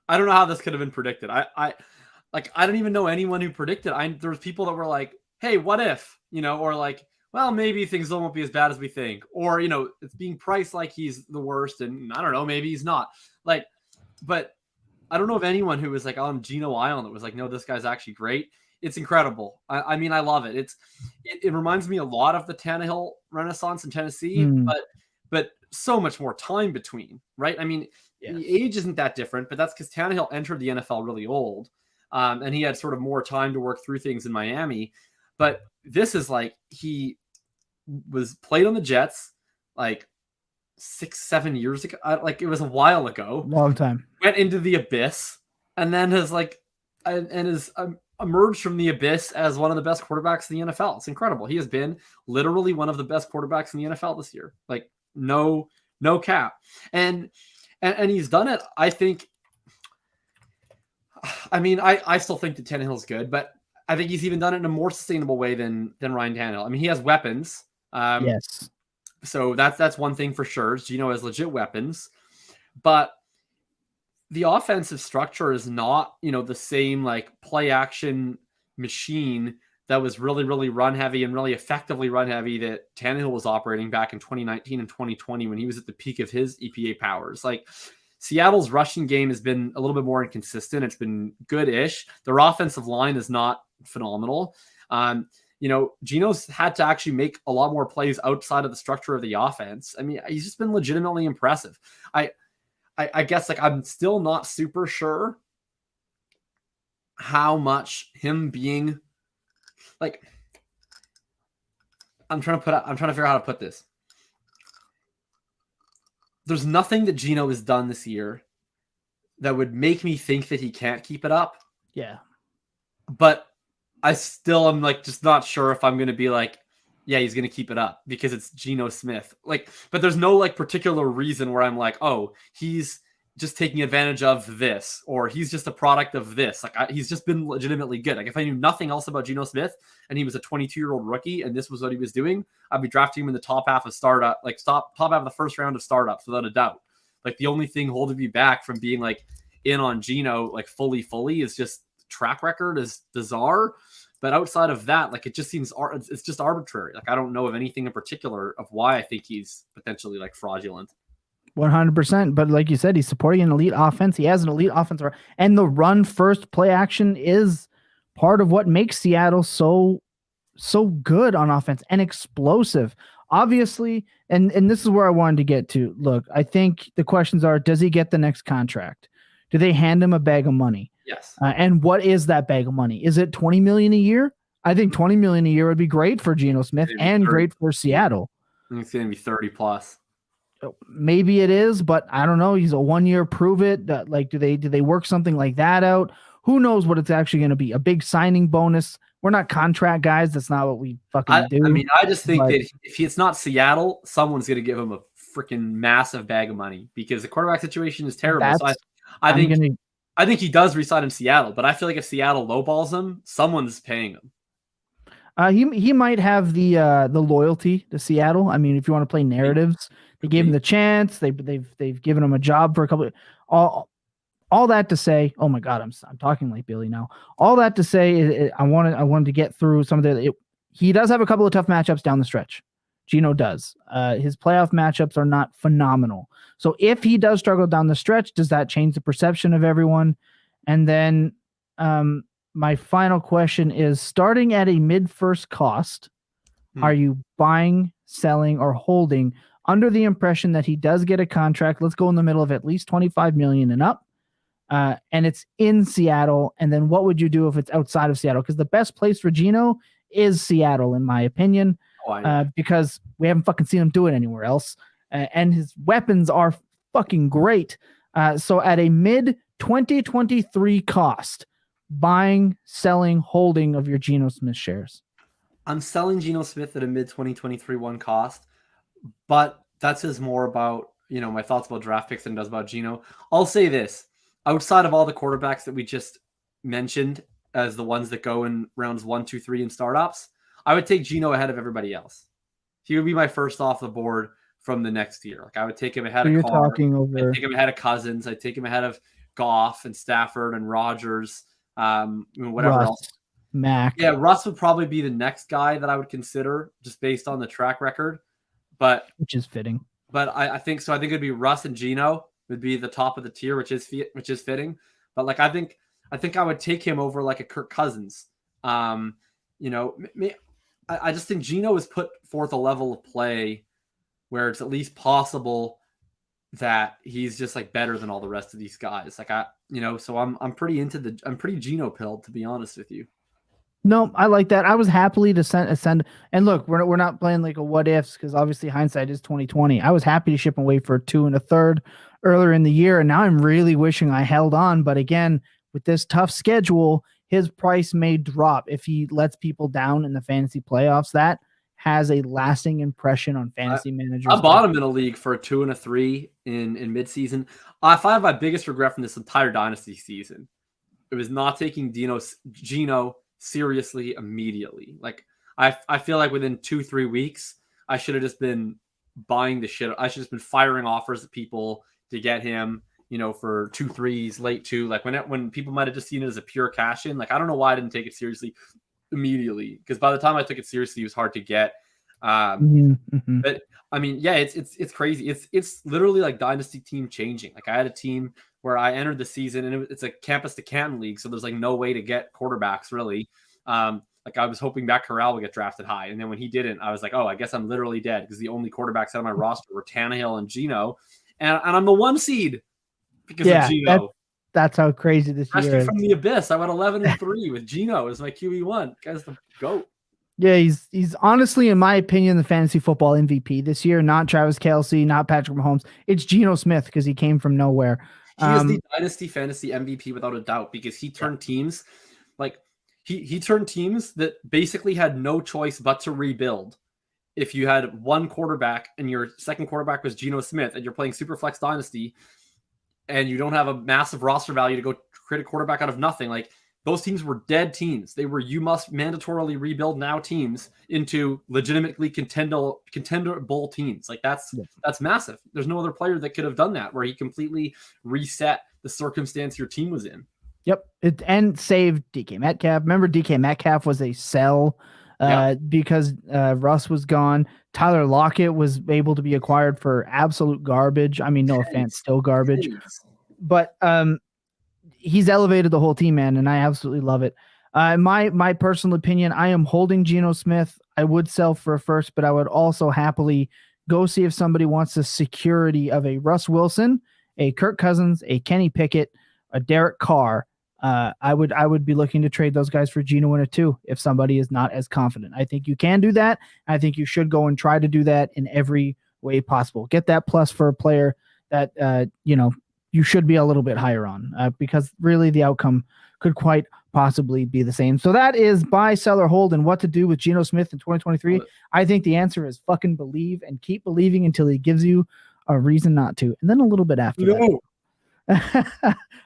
I don't know how this could have been predicted. I don't even know anyone who predicted. There's people that were like, "Hey, what if?" Or like, "Well, maybe things won't be as bad as we think," or it's being priced like he's the worst, and I don't know, maybe he's not. Like, but I don't know of anyone who was like on Geno Island that was like, "No, this guy's actually great." It's incredible. I mean, I love it. It reminds me a lot of the Tannehill Renaissance in Tennessee, but so much more time between, right? I mean, the age isn't that different, but that's because Tannehill entered the NFL really old, and he had sort of more time to work through things in Miami. But this is like he was played on the Jets like 6-7 years ago. Like it was a while ago. Long time. Went into the abyss, and then has emerged from the abyss as one of the best quarterbacks in the NFL. It's incredible. He has been literally one of the best quarterbacks in the NFL this year. Like no cap. And he's done it. I think, I mean, I still think that Tannehill's good, but I think he's even done it in a more sustainable way than Ryan Tannehill. I mean, he has weapons. Yes. So that's one thing for sure. Geno has legit weapons, but the offensive structure is not, the same like play action machine that was really, really run heavy and really effectively run heavy that Tannehill was operating back in 2019 and 2020 when he was at the peak of his EPA powers. Like Seattle's rushing game has been a little bit more inconsistent. It's been good-ish. Their offensive line is not phenomenal. Geno's had to actually make a lot more plays outside of the structure of the offense. I mean, he's just been legitimately impressive. I guess like I'm still not super sure how much him being like I'm trying to figure out how to put this. There's nothing that Geno has done this year that would make me think that he can't keep it up. Yeah. But I still am like just not sure if I'm going to be like, yeah, he's going to keep it up because it's Geno Smith. Like, but there's no like particular reason where I'm like, oh, he's just taking advantage of this, or he's just a product of this. Like he's just been legitimately good. Like if I knew nothing else about Geno Smith and he was a 22-year-old rookie and this was what he was doing, I'd be drafting him in the top half of startup, like top half of the first round of startups without a doubt. Like the only thing holding me back from being like in on Geno, like fully is just track record is bizarre. But outside of that, like it just seems it's just arbitrary. Like I don't know of anything in particular of why I think he's potentially like fraudulent. 100%. But like you said, he's supporting an elite offense. He has an elite offense, and the run first play action is part of what makes Seattle so good on offense and explosive. Obviously, and this is where I wanted to get to. Look, I think the questions are: does he get the next contract? Do they hand him a bag of money? Yes. And what is that bag of money? Is it $20 million a year? I think $20 million a year would be great for Geno Smith and 30. Great for Seattle. I think it's going to be 30 plus. Maybe it is, but I don't know. He's a 1 year prove it. Like, do they work something like that out? Who knows what it's actually going to be? A big signing bonus. We're not contract guys. That's not what we fucking do. I mean, I just think that if it's not Seattle, someone's going to give him a freaking massive bag of money because the quarterback situation is terrible. So I think he does resign in Seattle, but I feel like if Seattle lowballs him, someone's paying him. He might have the loyalty to Seattle. I mean, if you want to play narratives, they gave him the chance. They've given him a job for a couple. All that to say, oh my God, I'm talking like Billy now. All that to say, I wanted to get through some of the. He does have a couple of tough matchups down the stretch. Geno does. His playoff matchups are not phenomenal. So if he does struggle down the stretch, does that change the perception of everyone? And then my final question is, starting at a mid-first cost, are you buying, selling, or holding under the impression that he does get a contract? Let's go in the middle of at least $25 million and up. And it's in Seattle. And then what would you do if it's outside of Seattle? Because the best place for Geno is Seattle, in my opinion. Because we haven't fucking seen him do it anywhere else. And his weapons are fucking great. So at a mid 2023 cost, buying, selling, holding of your Geno Smith shares. I'm selling Geno Smith at a mid 2023 one cost, but that says more about, my thoughts about draft picks than it does about Geno. I'll say this, outside of all the quarterbacks that we just mentioned as the ones that go in rounds 1, 2, 3 in startups, I would take Geno ahead of everybody else. He would be my first off the board from the next year. Like I would take him ahead of Carr. I'd take him ahead of Cousins. I'd take him ahead of Goff and Stafford and Rodgers. Whatever else. Mac. Yeah, Russ would probably be the next guy that I would consider just based on the track record. But which is fitting. But I think so. I think it'd be Russ and Geno would be the top of the tier, which is fitting. But like I think I would take him over like a Kirk Cousins. I just think Geno has put forth a level of play where it's at least possible that he's just like better than all the rest of these guys. Like so I'm pretty pretty Geno pilled, to be honest with you. No, I like that. I was happily to send and look, we're not playing like a what ifs because obviously hindsight is 2020. I was happy to ship him away for 2 1/3 earlier in the year, and now I'm really wishing I held on. But again, with this tough schedule, his price may drop if he lets people down in the fantasy playoffs. That has a lasting impression on fantasy managers. I bought him in a league for a 2 3 in midseason. I find my biggest regret from this entire dynasty season, it was not taking Geno seriously immediately. Like I feel like within 2-3 weeks, I should have just been buying the shit. I should just been firing offers at people to get him, for 2 threes, late 2. Like when people might have just seen it as a pure cash in. Like, I don't know why I didn't take it seriously immediately, because by the time I took it seriously, it was hard to get. But I mean, yeah, it's crazy. It's literally like dynasty team changing. Like, I had a team where I entered the season, and it's a campus to Canton league, so there's like no way to get quarterbacks really. Like, I was hoping Matt Corral would get drafted high, and then when he didn't, I was like, oh, I guess I'm literally dead, because the only quarterbacks out of my roster were Tannehill and Geno, and I'm the 1 seed because of Geno. That's how crazy this year is. From the abyss, I went 11-3 with Geno as my QB1. Guy's the GOAT. Yeah, he's honestly, in my opinion, the fantasy football MVP this year. Not Travis Kelce, not Patrick Mahomes. It's Geno Smith, because he came from nowhere. He is the dynasty fantasy MVP without a doubt, because he turned teams like he turned teams that basically had no choice but to rebuild. If you had one quarterback and your second quarterback was Geno Smith, and you're playing Superflex Dynasty, and you don't have a massive roster value to go create a quarterback out of nothing, like, those teams were dead teams. They were, you must mandatorily rebuild now teams into legitimately contender-bowl teams. Like, that's massive. There's no other player that could have done that, where he completely reset the circumstance your team was in. Yep. And saved DK Metcalf. Remember, DK Metcalf was a sell because Russ was gone. Tyler Lockett was able to be acquired for absolute garbage. I mean, no offense, still garbage. But he's elevated the whole team, man, and I absolutely love it. My personal opinion, I am holding Geno Smith. I would sell for a first, but I would also happily go see if somebody wants the security of a Russ Wilson, a Kirk Cousins, a Kenny Pickett, a Derek Carr. I would be looking to trade those guys for Geno in a 2 if somebody is not as confident. I think you can do that. I think you should go and try to do that in every way possible. Get that plus for a player that you should be a little bit higher on, because really the outcome could quite possibly be the same. So that is buy, sell, or hold, and what to do with Geno Smith in 2023. I think the answer is fucking believe and keep believing until he gives you a reason not to, and then a little bit after that.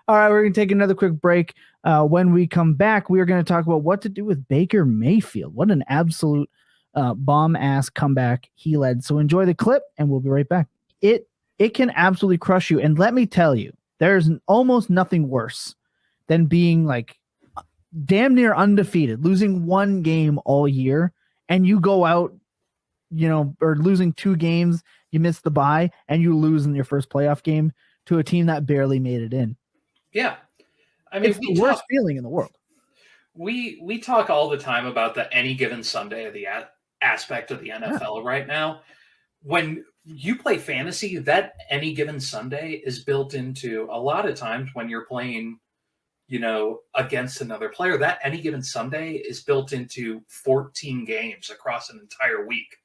All right, we're going to take another quick break. When we come back, we are going to talk about what to do with Baker Mayfield. What an absolute bomb-ass comeback he led. So enjoy the clip, and we'll be right back. It can absolutely crush you. And let me tell you, there's almost nothing worse than being like damn near undefeated, losing 1 game all year, and you go out, or losing 2 games, you miss the bye, and you lose in your first playoff game to a team that barely made it in. Yeah. I mean, it's the worst feeling in the world. We talk all the time about the any given Sunday of the aspect of the NFL right now. When you play fantasy, that any given Sunday is built into a lot of times when you're playing, against another player. That any given Sunday is built into 14 games across an entire week.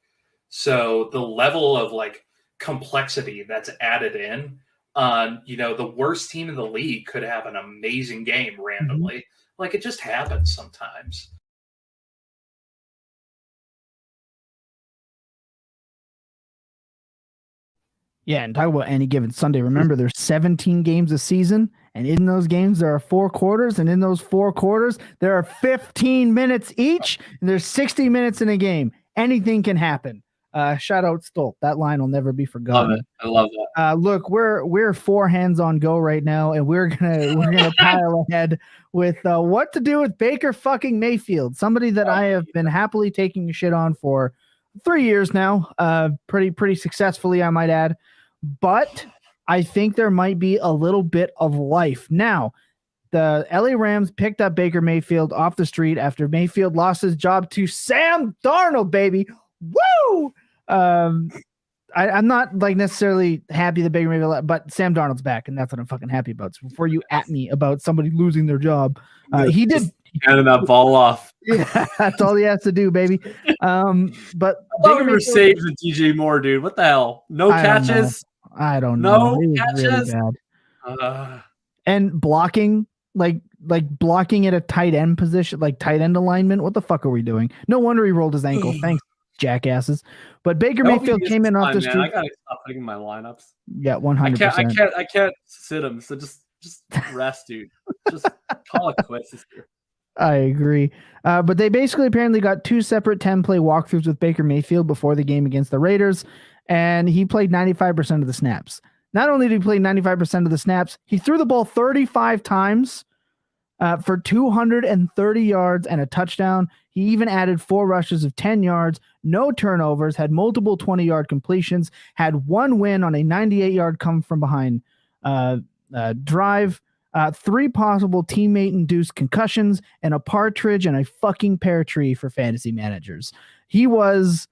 So the level of like complexity that's added in on, the worst team in the league could have an amazing game randomly. Mm-hmm. Like, it just happens sometimes. Yeah, and talk about any given Sunday. Remember, there's 17 games a season, and in those games, there are 4 quarters, and in those 4 quarters, there are 15 minutes each, and there's 60 minutes in a game. Anything can happen. Shout out Stolp. That line will never be forgotten. Love it. I love that. Look, we're 4 hands on go right now, and we're gonna pile ahead with what to do with Baker fucking Mayfield, somebody that I have been happily taking a shit on for 3 years now, pretty successfully, I might add. But I think there might be a little bit of life. Now, the LA Rams picked up Baker Mayfield off the street after Mayfield lost his job to Sam Darnold, baby. Woo! I'm not like necessarily happy that Baker Mayfield, but Sam Darnold's back, and that's what I'm fucking happy about. So before you at me about somebody losing their job, he did handing that ball off. Yeah, that's all he has to do, baby. But I thought we were saves with DJ Moore, dude. What the hell? No catches. I don't know. No catches. Really bad. And blocking, like blocking at a tight end position, like tight end alignment. What the fuck are we doing? No wonder he rolled his ankle. Thanks, jackasses. But Baker Mayfield came in off the street. I gotta stop putting in my lineups. Yeah, 100%. I can't sit him. So just rest, dude. Just call it quits this year. I agree. But they basically apparently got 2 separate 10-play walkthroughs with Baker Mayfield before the game against the Raiders. and he played 95% of the snaps. Not only did he play 95% of the snaps, he threw the ball 35 times for 230 yards and a touchdown. He even added 4 rushes of 10 yards, no turnovers, had multiple 20-yard completions, had 1 win on a 98-yard come from behind drive, 3 possible teammate-induced concussions, and a partridge and a fucking pear tree for fantasy managers. He was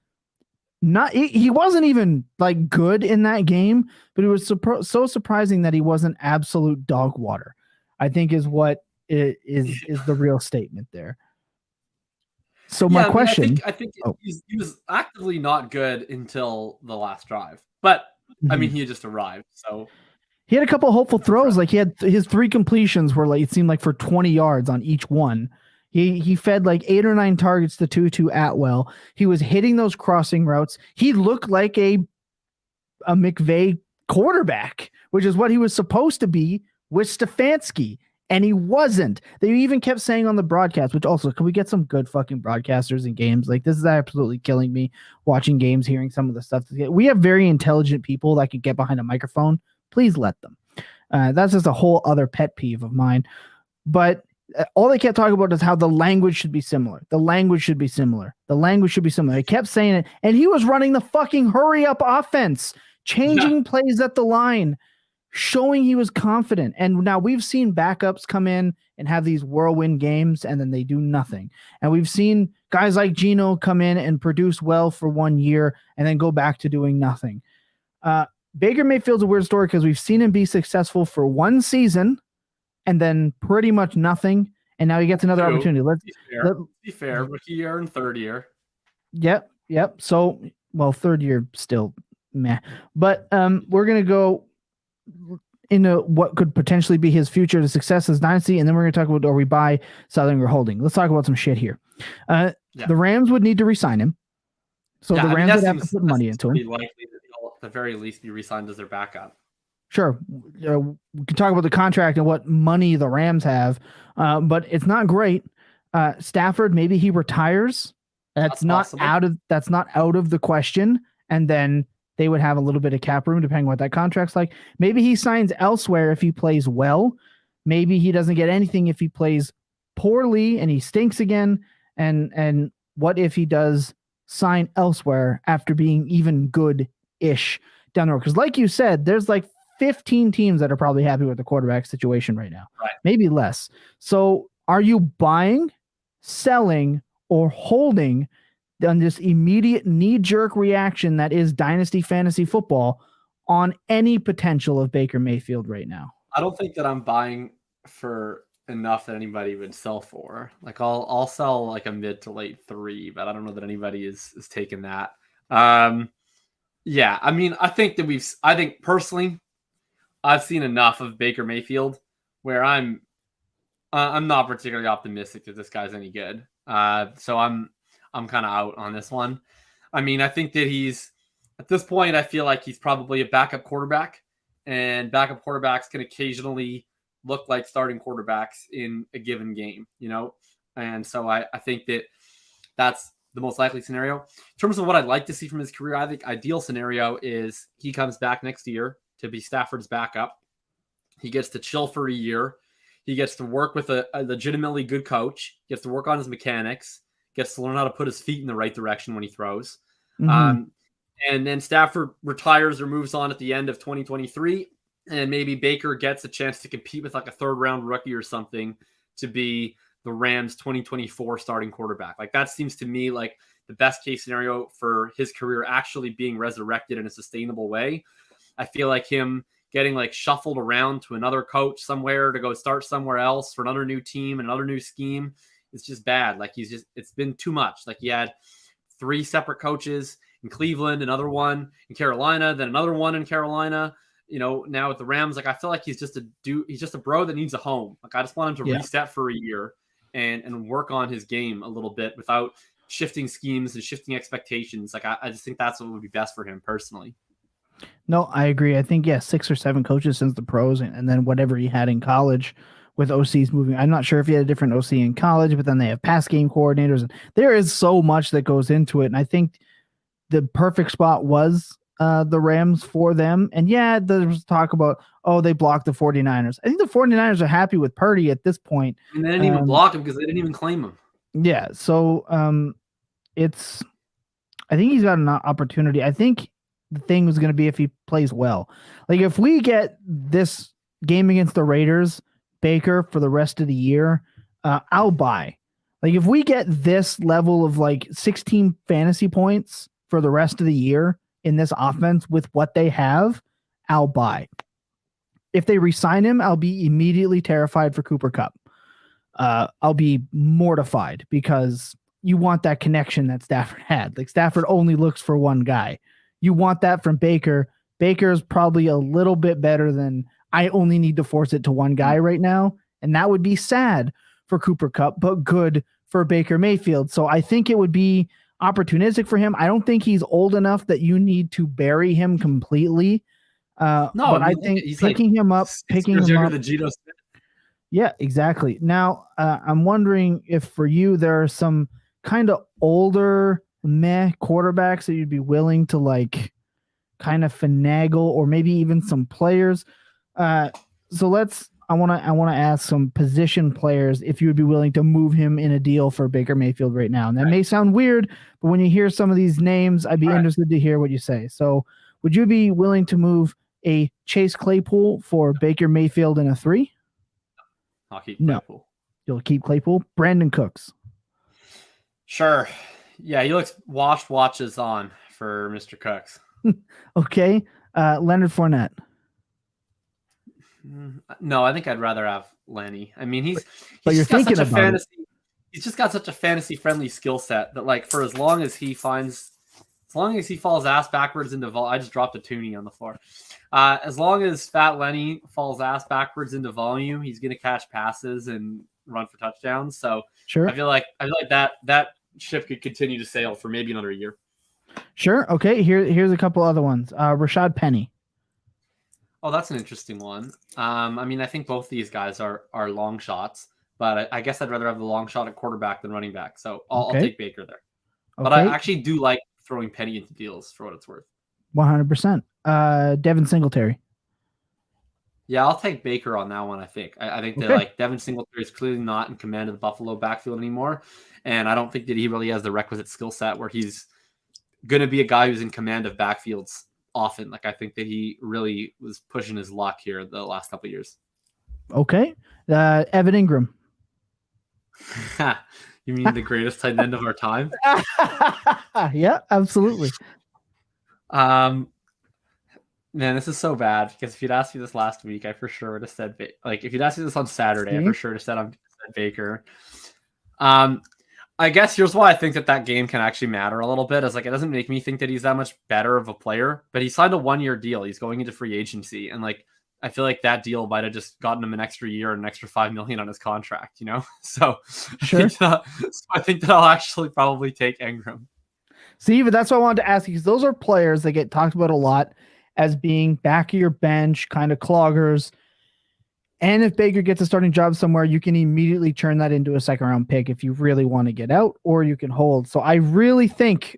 not. He wasn't even like good in that game, but it was so surprising that he wasn't absolute dog water, I think is what is the real statement there. So my question, I think he was actively not good until the last drive, but I mean, he just arrived. So he had a couple of hopeful throws. Like he had his 3 completions were like, it seemed like for 20 yards on each one. He fed like 8 or 9 targets to Tutu Atwell. He was hitting those crossing routes. He looked like a McVay quarterback, which is what he was supposed to be with Stefanski. And he wasn't. They even kept saying on the broadcast, which also, can we get some good fucking broadcasters in games? Like, this is absolutely killing me watching games, hearing some of the stuff. We have very intelligent people that can get behind a microphone. Please let them. That's just a whole other pet peeve of mine. But all they kept talking about is how the language should be similar. The language should be similar. The language should be similar. They kept saying it. And he was running the fucking hurry up offense, changing plays at the line, showing he was confident. And now we've seen backups come in and have these whirlwind games and then they do nothing. And we've seen guys like Geno come in and produce well for 1 year and then go back to doing nothing. Baker Mayfield's a weird story because we've seen him be successul for 1 season and then pretty much nothing. And now he gets another opportunity. Let's be fair. Rookie year and 3rd year. Yep. So, well, 3rd year still meh. But we're going to go into what could potentially be his future to success as dynasty, and then we're going to talk about, are we buy, selling, or holding. Let's talk about some shit here. The Rams would need to re-sign him. So the Rams would have to put money into him. Likely that he'll at the very least be re-signed as their backup. Sure. We can talk about the contract and what money the Rams have, but it's not great. Stafford, maybe he retires. That's not out of the question. And then they would have a little bit of cap room depending on what that contract's like. Maybe he signs elsewhere if he plays well. Maybe he doesn't get anything if he plays poorly and he stinks again. And what if he does sign elsewhere after being even good-ish down the road? Because like you said, there's like 15 teams that are probably happy with the quarterback situation right now. Right. Maybe less. So are you buying, selling, or holding on this immediate knee-jerk reaction that is dynasty fantasy football on any potential of Baker Mayfield right now? I don't think that I'm buying for enough that anybody would sell for. Like I'll sell like a mid to late 3, but I don't know that anybody is taking that. Yeah, I mean, I think personally, I've seen enough of Baker Mayfield where I'm not particularly optimistic that this guy's any good. So I'm kind of out on this one. I mean, I think that he's at this point, I feel like he's probably a backup quarterback, and backup quarterbacks can occasionally look like starting quarterbacks in a given game, And so I think that that's the most likely scenario. In terms of what I'd like to see from his career, I think ideal scenario is he comes back next year to be Stafford's backup. He gets to chill for a year. He gets to work with a legitimately good coach. He gets to work on his mechanics. Gets to learn how to put his feet in the right direction when he throws. Mm-hmm. And then Stafford retires or moves on at the end of 2023. And maybe Baker gets a chance to compete with like a 3rd-round rookie or something to be the Rams 2024 starting quarterback. Like that seems to me like the best case scenario for his career actually being resurrected in a sustainable way. I feel like him getting like shuffled around to another coach somewhere to go start somewhere else for another new team, another new scheme. It's just bad. Like it's been too much. Like he had 3 separate coaches in Cleveland, another one in Carolina, then another one in Carolina, now with the Rams. Like I feel like he's just a bro that needs a home. Like I just want him to reset for a year and work on his game a little bit without shifting schemes and shifting expectations. Like I just think that's what would be best for him personally. No, I agree. I think, 6 or 7 coaches since the pros and then whatever he had in college with OCs moving. I'm not sure if he had a different OC in college, but then they have pass game coordinators. And there is so much that goes into it. And I think the perfect spot was the Rams for them. And yeah, there's talk about, they blocked the 49ers. I think the 49ers are happy with Purdy at this point. And they didn't even block him because they didn't even claim him. Yeah. So I think he's got an opportunity. I think the thing was going to be if he plays well. Like if we get this game against the Raiders, Baker for the rest of the year, I'll buy. Like if we get this level of like 16 fantasy points for the rest of the year in this offense with what they have, I'll buy. If they re-sign him, I'll be immediately terrified for Cooper Kupp. I'll be mortified because you want that connection that Stafford had. Like Stafford only looks for one guy. You want that from Baker. Baker's probably a little bit better than I only need to force it to one guy right now. And that would be sad for Cooper Kupp, but good for Baker Mayfield. So I think it would be opportunistic for him. I don't think he's old enough that you need to bury him completely. But I think he's picking him up. The Geno. Yeah, exactly. Now, I'm wondering if for you there are some kind of older quarterbacks that you'd be willing to like kind of finagle, or maybe even some players. I want to ask some position players if you would be willing to move him in a deal for Baker Mayfield right now. And that may sound weird, but when you hear some of these names, I'd be interested to hear what you say. So would you be willing to move a Chase Claypool for Baker Mayfield in a 3? I'll keep Claypool. No. You'll keep Claypool. Brandon Cooks. Sure. Yeah, he looks watches on for Mr. Cooks. Okay. Leonard Fournette. No, I think I'd rather have Lenny. I mean, he's thinking such a about fantasy. He's just got such a fantasy friendly skill set that, like, for as long as he falls ass backwards into volume, I just dropped a toonie on the floor. As long as Fat Lenny falls ass backwards into volume, he's going to catch passes and run for touchdowns. So sure, I feel like that ship could continue to sail for maybe another year. Sure. Okay. Here's a couple other ones. Rashad Penny. Oh, that's an interesting one. I mean, I think both these guys are long shots, but I guess I'd rather have the long shot at quarterback than running back. So I'll take Baker there. Okay. But I actually do like throwing Penny into deals for what it's worth. 100%. Devin Singletary. Yeah, I'll take Baker on that one. I think that like Devin Singletary is clearly not in command of the Buffalo backfield anymore, and I don't think that he really has the requisite skill set where he's going to be a guy who's in command of backfields often. Like I think that he really was pushing his luck here the last couple of years. Okay, Evan Ingram. You mean the greatest tight end of our time? Yeah, absolutely. Man, this is so bad because if you'd asked me this last week, I for sure would have said if you'd asked me this on Saturday, I for sure would have said I'm Baker. I guess here's why I think that game can actually matter a little bit. Is like it doesn't make me think that he's that much better of a player, but he signed a 1-year deal. He's going into free agency, and like I feel like that deal might have just gotten him an extra year and an extra $5 million on his contract. You know, so sure. I think that I'll actually probably take Ingram. See, but that's what I wanted to ask you because those are players that get talked about a lot as being back of your bench kind of cloggers. And if Baker gets a starting job somewhere, you can immediately turn that into a second-round pick if you really want to get out, or you can hold. So I really think,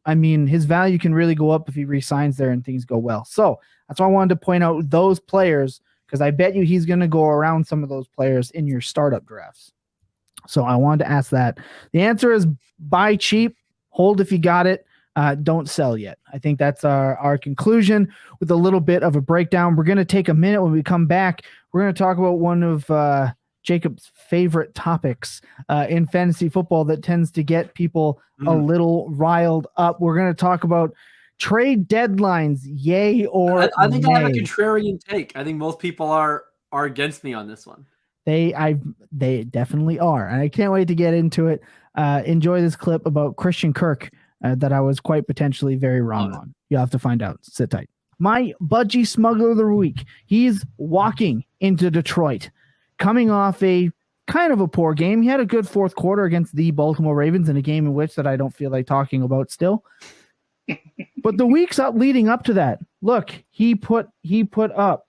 his value can really go up if he re-signs there and things go well. So that's why I wanted to point out those players, because I bet you he's going to go around some of those players in your startup drafts. So I wanted to ask that. The answer is buy cheap, hold if you got it. Don't sell yet. I think that's our conclusion with a little bit of a breakdown. We're going to take a minute. When we come back, we're going to talk about one of Jacob's favorite topics in fantasy football that tends to get people a little riled up. We're going to talk about trade deadlines, yay or I think nay. I have a contrarian take. I think most people are against me on this one. They definitely are, and I can't wait to get into it. Enjoy this clip about Christian Kirk that I was quite potentially very wrong on. You'll have to find out. Sit tight. My budgie smuggler of the week. He's walking into Detroit, coming off a kind of a poor game. He had a good fourth quarter against the Baltimore Ravens in a game in which that I don't feel like talking about still. But the weeks leading up to that, look, he put up.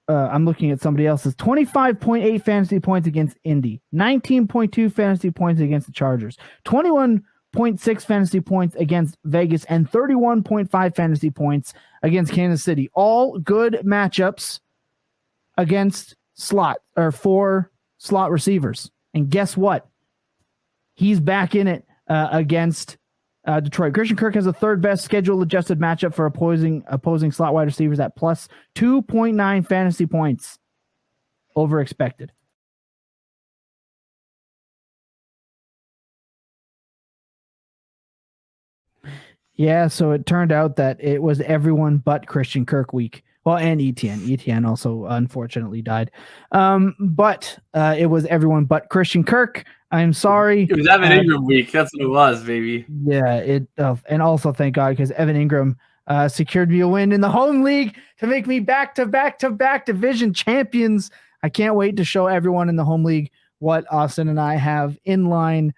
I'm looking at somebody else's 25.8 fantasy points against Indy, 19.2 fantasy points against the Chargers, 21 28.6 fantasy points against Vegas and 31.5 fantasy points against Kansas City. All good matchups against four slot receivers. And guess what? He's back in it against Detroit. Christian Kirk has the third best schedule adjusted matchup for opposing slot wide receivers at plus 2.9 fantasy points over expected. Yeah, so it turned out that it was everyone but Christian Kirk week. Well, and ETN. ETN also unfortunately died. But it was everyone but Christian Kirk. I'm sorry. It was Evan Ingram week. That's what it was, baby. Yeah, and also thank God because Evan Ingram secured me a win in the home league to make me back-to-back division champions. I can't wait to show everyone in the home league what Austin and I have in line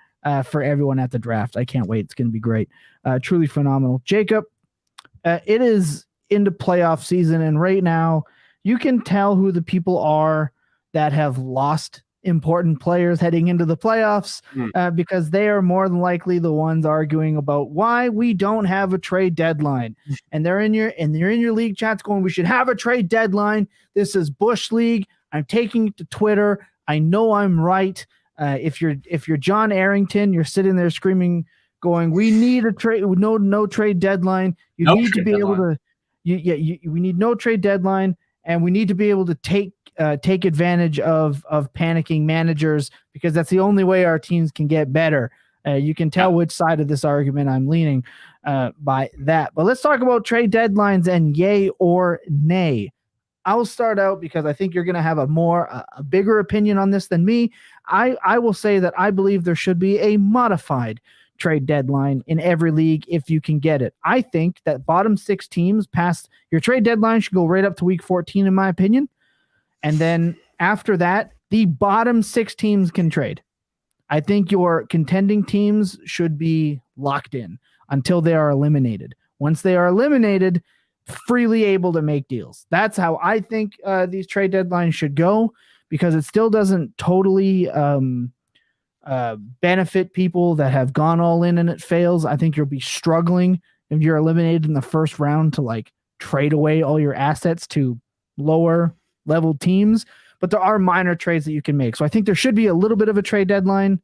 for everyone at the draft. I can't wait. It's going to be great. Truly phenomenal. Jacob, it is into playoff season, and right now you can tell who the people are that have lost important players heading into the playoffs because they are more than likely the ones arguing about why we don't have a trade deadline. And they're in your league chats going, we should have a trade deadline. This is Bush League. I'm taking it to Twitter. I know I'm right. If you're John Arrington, you're sitting there screaming, going, we need a trade, no trade deadline. We need no trade deadline, and we need to be able to take advantage of panicking managers because that's the only way our teams can get better. You can tell which side of this argument I'm leaning by that. But let's talk about trade deadlines and yay or nay. I'll start out because I think you're going to have a bigger opinion on this than me. I will say that I believe there should be a modified trade deadline in every league if you can get it. I think that bottom 6 teams past your trade deadline should go right up to week 14, in my opinion. And then after that, the bottom 6 teams can trade. I think your contending teams should be locked in until they are eliminated. Once they are eliminated, freely able to make deals. That's how I think these trade deadlines should go, because it still doesn't totally benefit people that have gone all in and it fails. I think you'll be struggling if you're eliminated in the first round to trade away all your assets to lower level teams. But there are minor trades that you can make. So I think there should be a little bit of a trade deadline,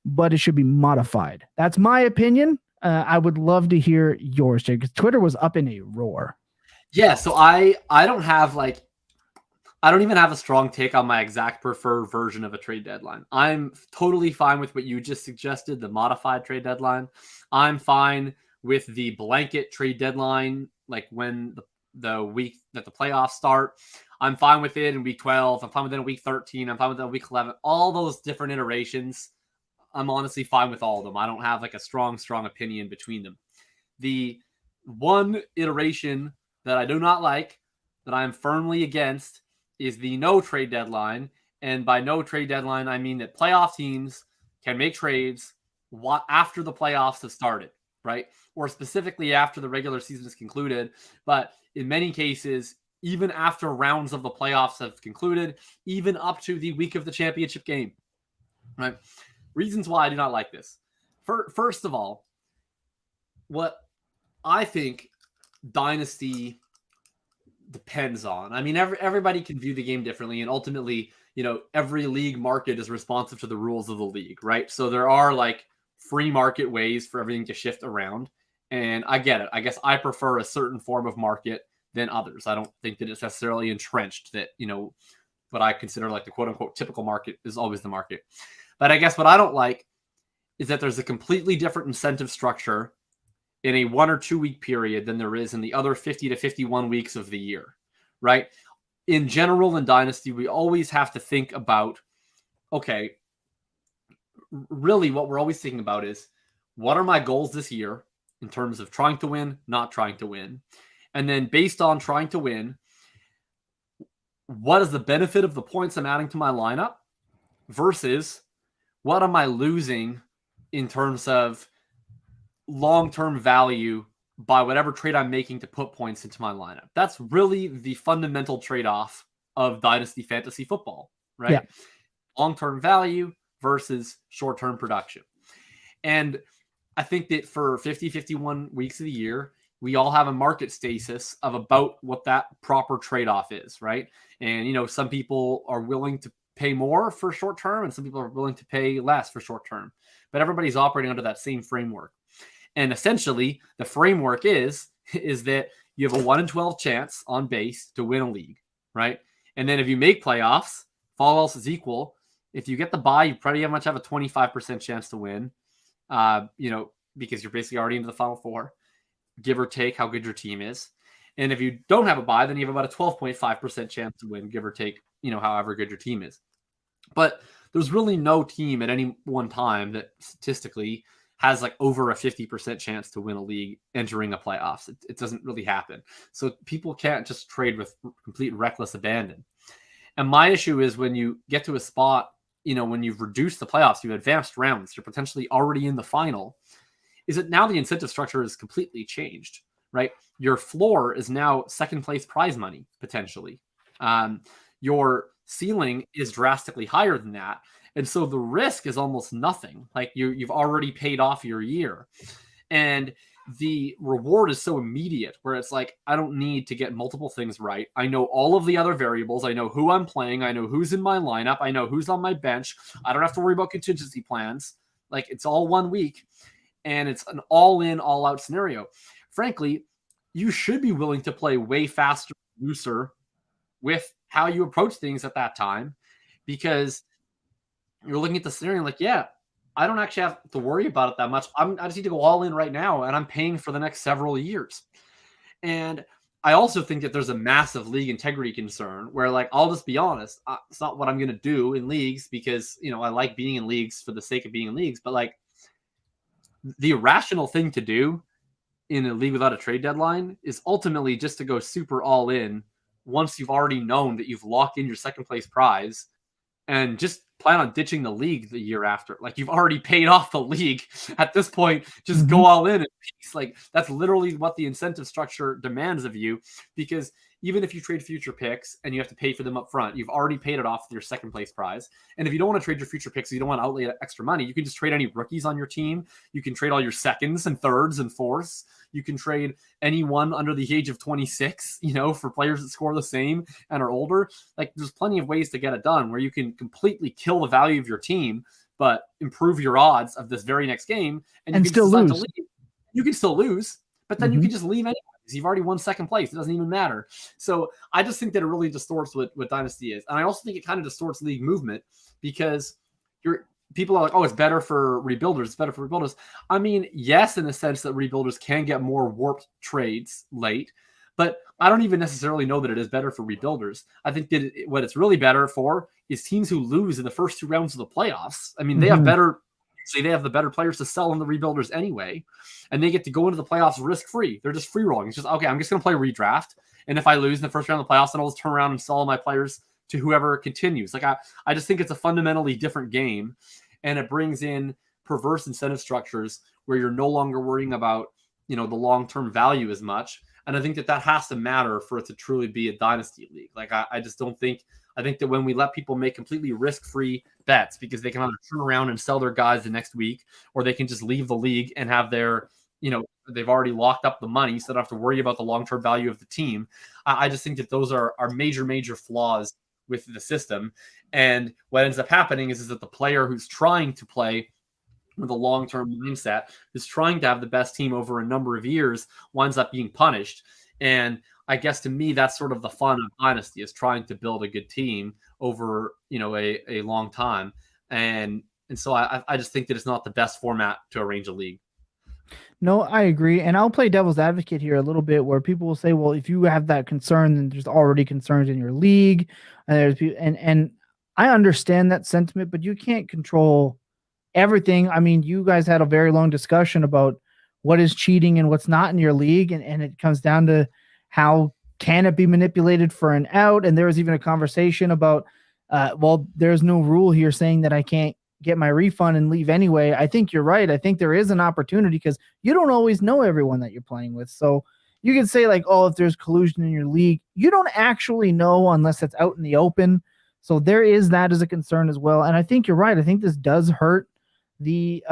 but it should be modified. That's my opinion. I would love to hear yours, Jake, because Twitter was up in a roar. Yeah, so I don't have I don't even have a strong take on my exact preferred version of a trade deadline. I'm totally fine with what you just suggested, the modified trade deadline. I'm fine with the blanket trade deadline, like when the week that the playoffs start. I'm fine with it in week 12. I'm fine with it in week 13. I'm fine with it in week 11. All those different iterations, I'm honestly fine with all of them. I don't have a strong opinion between them. The one iteration that I do not like, that I'm firmly against, is the no trade deadline. And by no trade deadline, I mean that playoff teams can make trades after the playoffs have started, right? Or specifically after the regular season is concluded. But in many cases, even after rounds of the playoffs have concluded, even up to the week of the championship game, right? Reasons why I do not like this. First of all, what I think Dynasty depends on. I mean, everybody can view the game differently, and ultimately, every league market is responsive to the rules of the league, right? So there are free market ways for everything to shift around, and I get it. I guess I prefer a certain form of market than others. I don't think that it's necessarily entrenched that, what I consider the quote unquote typical market is always the market. But I guess what I don't like is that there's a completely different incentive structure in a 1 or 2 week period than there is in the other 50 to 51 weeks of the year, right? In general, in Dynasty, we always have to think about, okay, really what we're always thinking about is, what are my goals this year in terms of trying to win, not trying to win? And then based on trying to win, what is the benefit of the points I'm adding to my lineup versus what am I losing in terms of long-term value by whatever trade I'm making to put points into my lineup? That's really the fundamental trade-off of Dynasty Fantasy Football, right? Yeah. Long-term value versus short-term production. And I think that for 50, 51 weeks of the year, we all have a market stasis of about what that proper trade-off is, right? And, some people are willing to pay more for short term and some people are willing to pay less for short term. But everybody's operating under that same framework. And essentially, the framework is that you have a 1 in 12 chance on base to win a league, right? And then if you make playoffs, if all else is equal, if you get the bye, you pretty much have a 25% chance to win, because you're basically already into the Final Four, give or take how good your team is. And if you don't have a bye, then you have about a 12.5% chance to win, give or take, however good your team is. But there's really no team at any one time that statistically has like over a 50% chance to win a league entering a playoffs. It doesn't really happen. So people can't just trade with complete reckless abandon. And my issue is when you get to a spot, when you've reduced the playoffs, you've advanced rounds, you're potentially already in the final, is that now the incentive structure is completely changed, right? Your floor is now second place prize money, potentially. Your ceiling is drastically higher than that. And so the risk is almost nothing. Like you've already paid off your year. And the reward is so immediate where it's like, I don't need to get multiple things right. I know all of the other variables. I know who I'm playing. I know who's in my lineup. I know who's on my bench. I don't have to worry about contingency plans. Like it's all 1 week and it's an all-in, all-out scenario. Frankly, you should be willing to play way faster, looser with how you approach things at that time, because you're looking at the scenario like, yeah, I don't actually have to worry about it that much. I just need to go all in right now, and I'm paying for the next several years. And I also think that there's a massive league integrity concern where, like, I'll just be honest, it's not what I'm going to do in leagues because, I like being in leagues for the sake of being in leagues. But, like, the rational thing to do in a league without a trade deadline is ultimately just to go super all in once you've already known that you've locked in your second place prize, and just plan on ditching the league the year after. Like, you've already paid off the league at this point. Just go all in peace. Like, that's literally what the incentive structure demands of you, because even if you trade future picks and you have to pay for them up front, you've already paid it off with your second place prize. And if you don't want to trade your future picks, you don't want to outlay extra money, you can just trade any rookies on your team. You can trade all your seconds and thirds and fourths. You can trade anyone under the age of 26, for players that score the same and are older. Like, there's plenty of ways to get it done where you can completely kill the value of your team, but improve your odds of this very next game. And you can still lose. To leave. You can still lose, but then you can just leave anyway. You've already won second place. It doesn't even matter. So I just think that it really distorts what Dynasty is. And I also think it kind of distorts league movement, because people are like, oh, it's better for rebuilders. It's better for rebuilders. I mean, yes, in the sense that rebuilders can get more warped trades late, but I don't even necessarily know that it is better for rebuilders. I think that what it's really better for is teams who lose in the first 2 rounds of the playoffs. I mean, they have the better players to sell on the rebuilders anyway, and they get to go into the playoffs risk-free. They're just free rolling. It's just, okay, I'm just going to play redraft, and if I lose in the first round of the playoffs, then I'll just turn around and sell all my players to whoever continues. Like, I just think it's a fundamentally different game, and it brings in perverse incentive structures where you're no longer worrying about, the long-term value as much. And I think that has to matter for it to truly be a dynasty league. Like, I just don't think, I think that when we let people make completely risk-free bets, because they can either turn around and sell their guys the next week, or they can just leave the league and have their, they've already locked up the money, so they don't have to worry about the long-term value of the team. I just think that those are major, major flaws with the system. And what ends up happening is that the player who's trying to play with a long-term mindset, who's trying to have the best team over a number of years, winds up being punished. And I guess to me, that's sort of the fun of Dynasty, is trying to build a good team over, a long time. And so I just think that it's not the best format to arrange a league. No, I agree. And I'll play devil's advocate here a little bit, where people will say, well, if you have that concern, then there's already concerns in your league. And I understand that sentiment, but you can't control everything. I mean, you guys had a very long discussion about what is cheating and what's not in your league. And it comes down to how can it be manipulated for an out. And there was even a conversation about, there's no rule here saying that I can't get my refund and leave anyway. I think you're right. I think there is an opportunity, because you don't always know everyone that you're playing with. So you can say, like, oh, if there's collusion in your league, you don't actually know unless it's out in the open. So there is that as a concern as well. And I think you're right. I think this does hurt the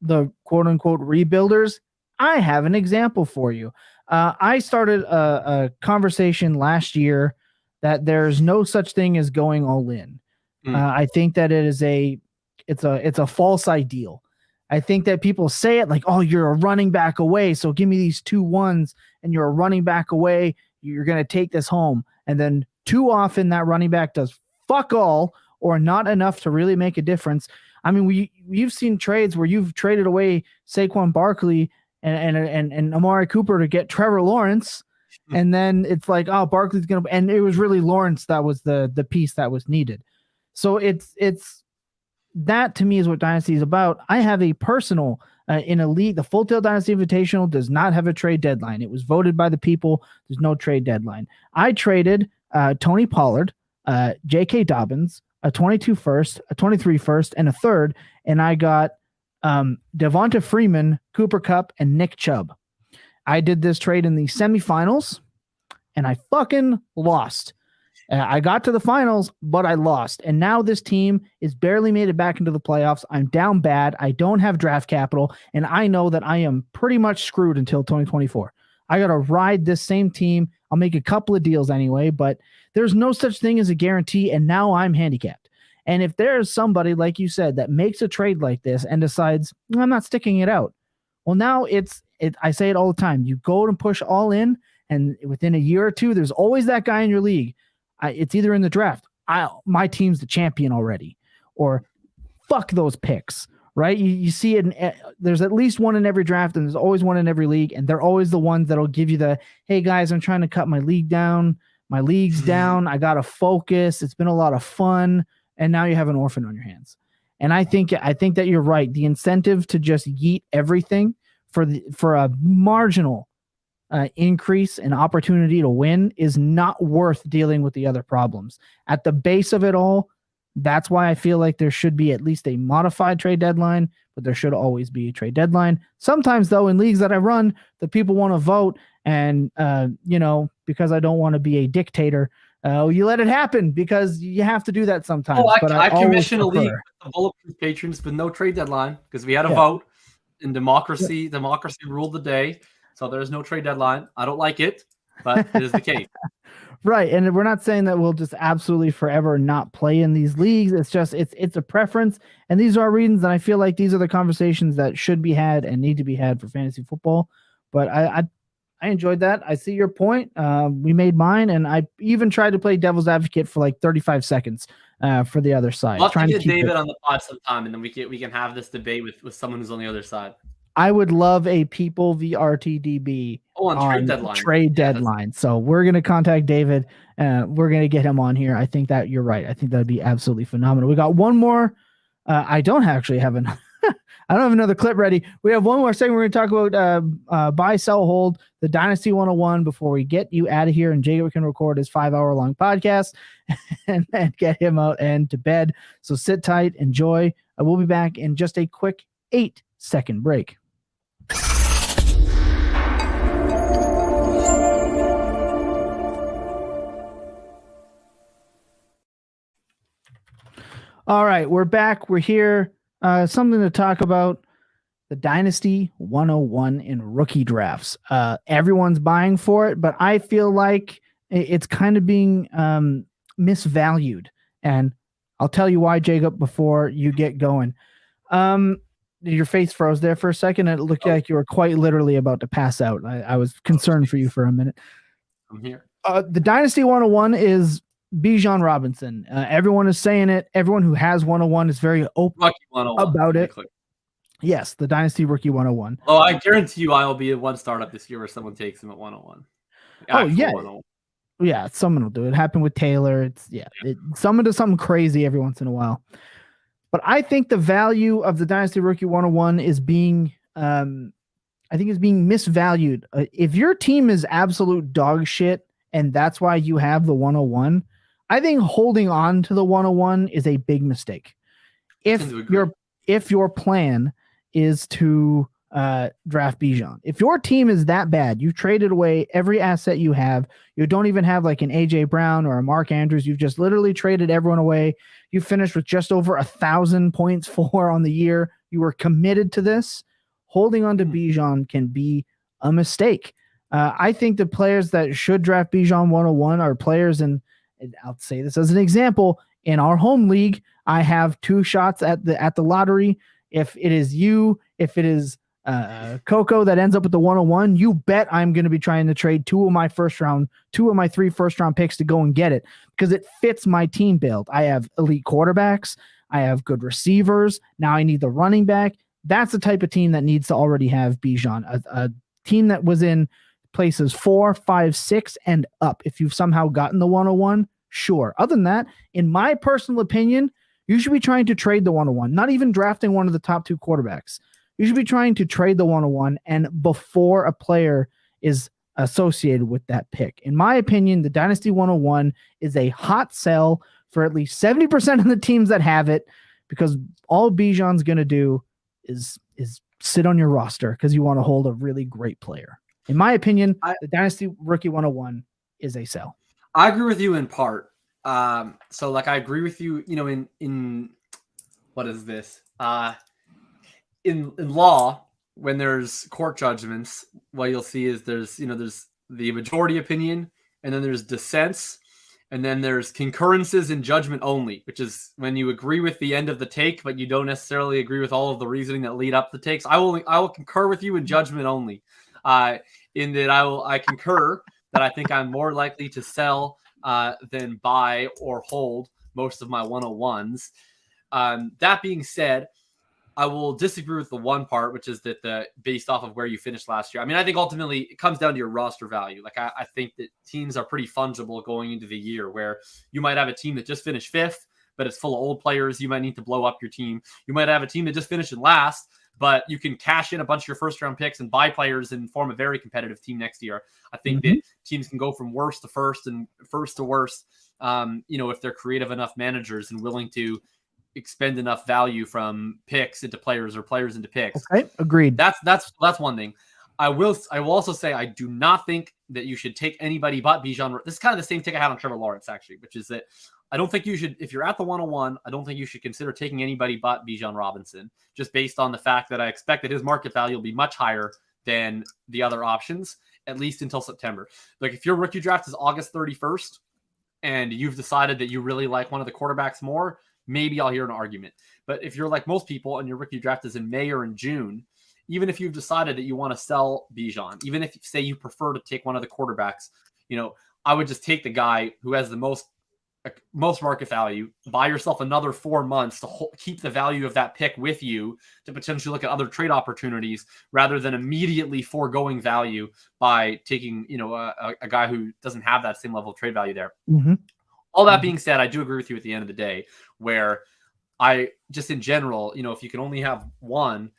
the quote unquote rebuilders, I have an example for you. I started a conversation last year that there's no such thing as going all in. I think that it's a false ideal. I think that people say it like, oh, you're a running back away, so give me these 2 1s, and you're a running back away. You're going to take this home. And then too often that running back does fuck all or not enough to really make a difference. I mean, you've seen trades where you've traded away Saquon Barkley and Amari Cooper to get Trevor Lawrence. And then it's like, oh, Barkley's going to, and it was really Lawrence that was the piece that was needed. So it's that to me is what Dynasty is about. I have a personal in a league. The Full Tilt Dynasty Invitational does not have a trade deadline. It was voted by the people. There's no trade deadline. I traded Tony Pollard, J.K. Dobbins, a 22 first, a 23 first, and a third, and I got Devonta Freeman, Cooper Kupp, and Nick Chubb. I did this trade in the semifinals, and I fucking lost. I got to the finals, but I lost. And now this team is barely made it back into the playoffs. I'm down bad. I don't have draft capital, and I know that I am pretty much screwed until 2024. I got to ride this same team. I'll make a couple of deals anyway, but there's no such thing as a guarantee, and now I'm handicapped. And if there's somebody, like you said, that makes a trade like this and decides, I'm not sticking it out, well, now I say it all the time. You go and push all in, and within a year or two, there's always that guy in your league. It's either in the draft, my team's the champion already, or fuck those picks, right? You see it, there's at least one in every draft, and there's always one in every league, and they're always the ones that'll give you the, hey guys, I'm trying to cut my leagues down. I got to focus. It's been a lot of fun, and now you have an orphan on your hands. And I think that you're right. The incentive to just yeet everything for a marginal increase in opportunity to win is not worth dealing with the other problems. At the base of it all, that's why I feel like there should be at least a modified trade deadline, but there should always be a trade deadline. Sometimes, though, in leagues that I run, the people want to vote, and because I don't want to be a dictator, you let it happen because you have to do that sometimes. I commission a league with the Bulletproof patrons with no trade deadline because we had a vote, and democracy ruled the day. So there's no trade deadline. I don't like it, but it is the case. Right. And we're not saying that we'll just absolutely forever not play in these leagues. It's just, it's a preference. And these are our reasons. And I feel like these are the conversations that should be had and need to be had for fantasy football. But I enjoyed that. I see your point. We made mine. And I even tried to play devil's advocate for like 35 seconds for the other side. Love to get David on the pod sometime, and then we can have this debate with someone who's on the other side. I would love a people VRTDB on trade deadline. So we're going to contact David. We're going to get him on here. I think that you're right. I think that'd be absolutely phenomenal. We got one more. I don't actually have I don't have another clip ready. We have one more segment. We're going to talk about buy, sell, hold, the Dynasty 101 before we get you out of here and Jacob can record his 5-hour-long podcast and get him out and to bed. So sit tight, enjoy. I will be back in just a quick 8-second break. All right, we're back. We're here. Something to talk about. The Dynasty 101 in rookie drafts. Everyone's buying for it, but I feel like it's kind of being misvalued. And I'll tell you why, Jacob, before you get going. Your face froze there for a second. It looked like you were quite literally about to pass out. I was concerned for you for a minute. I'm here. The Dynasty 101 is Bijan Robinson. Everyone is saying it. Everyone who has 101 is very open about it. Yes, the Dynasty Rookie 101. Oh, I guarantee you I'll be at one startup this year where someone takes him at 101. Oh, yeah. 101. Yeah, someone will do it. It happened with Taylor. Someone does something crazy every once in a while. But I think the value of the Dynasty Rookie 101 is being misvalued. If your team is absolute dog shit and that's why you have the 101, I think holding on to the 101 is a big mistake. If your plan is to draft Bijan, if your team is that bad, you've traded away every asset you have, you don't even have like an AJ Brown or a Mark Andrews, you've just literally traded everyone away. You finished with just over 1,000 points for on the year, you are committed to this, holding on to Bijan can be a mistake. I think the players that should draft Bijan 101 are players, and I'll say this as an example. In our home league, I have 2 shots at the lottery. If it is you, if it is Coco that ends up with the 101, you bet I'm going to be trying to trade 2 of my 3 first round picks to go and get it, because it fits my team build. I have elite quarterbacks. I have good receivers. Now I need the running back. That's the type of team that needs to already have Bijan, a team that was in places 4, 5, 6 and up. If you've somehow gotten the 101, sure. Other than that, in my personal opinion, you should be trying to trade the 101, not even drafting one of the top 2 quarterbacks. You should be trying to trade the 101 and before a player is associated with that pick. In my opinion, the Dynasty 101 is a hot sell for at least 70% of the teams that have it, because all Bijan's going to do is sit on your roster because you want to hold a really great player. In my opinion, the Dynasty Rookie 101 is a sell. I agree with you in part. So like I agree with you, in what is this? In law, when there's court judgments, what you'll see is there's the majority opinion, and then there's dissents, and then there's concurrences in judgment only, which is when you agree with the end of the take, but you don't necessarily agree with all of the reasoning that lead up the takes. I will concur with you in judgment only. In that I concur that I think I'm more likely to sell than buy or hold most of my 101s. That being said, I will disagree with the one part, which is that based off of where you finished last year. I mean, I think ultimately it comes down to your roster value. Like I think that teams are pretty fungible going into the year, where you might have a team that just finished 5th, but it's full of old players. You might need to blow up your team. You might have a team that just finished in last, but you can cash in a bunch of your first round picks and buy players and form a very competitive team next year. I think that teams can go from worst to first and first to worst, if they're creative enough managers and willing to expend enough value from picks into players or players into picks. Okay, agreed. That's one thing. I will also say I do not think that you should take anybody but Bijan. This is kind of the same take I had on Trevor Lawrence, actually, which is that I don't think you should, if you're at the 101, I don't think you should consider taking anybody but Bijan Robinson, just based on the fact that I expect that his market value will be much higher than the other options, at least until September. Like if your rookie draft is August 31st and you've decided that you really like one of the quarterbacks more, maybe I'll hear an argument. But if you're like most people and your rookie draft is in May or in June, even if you've decided that you want to sell Bijan, even if you say you prefer to take one of the quarterbacks, I would just take the guy who has the most market value, buy yourself another 4 months to keep the value of that pick with you to potentially look at other trade opportunities, rather than immediately foregoing value by taking, a guy who doesn't have that same level of trade value there. All that being said, I do agree with you at the end of the day, where I just in general, if you can only have one,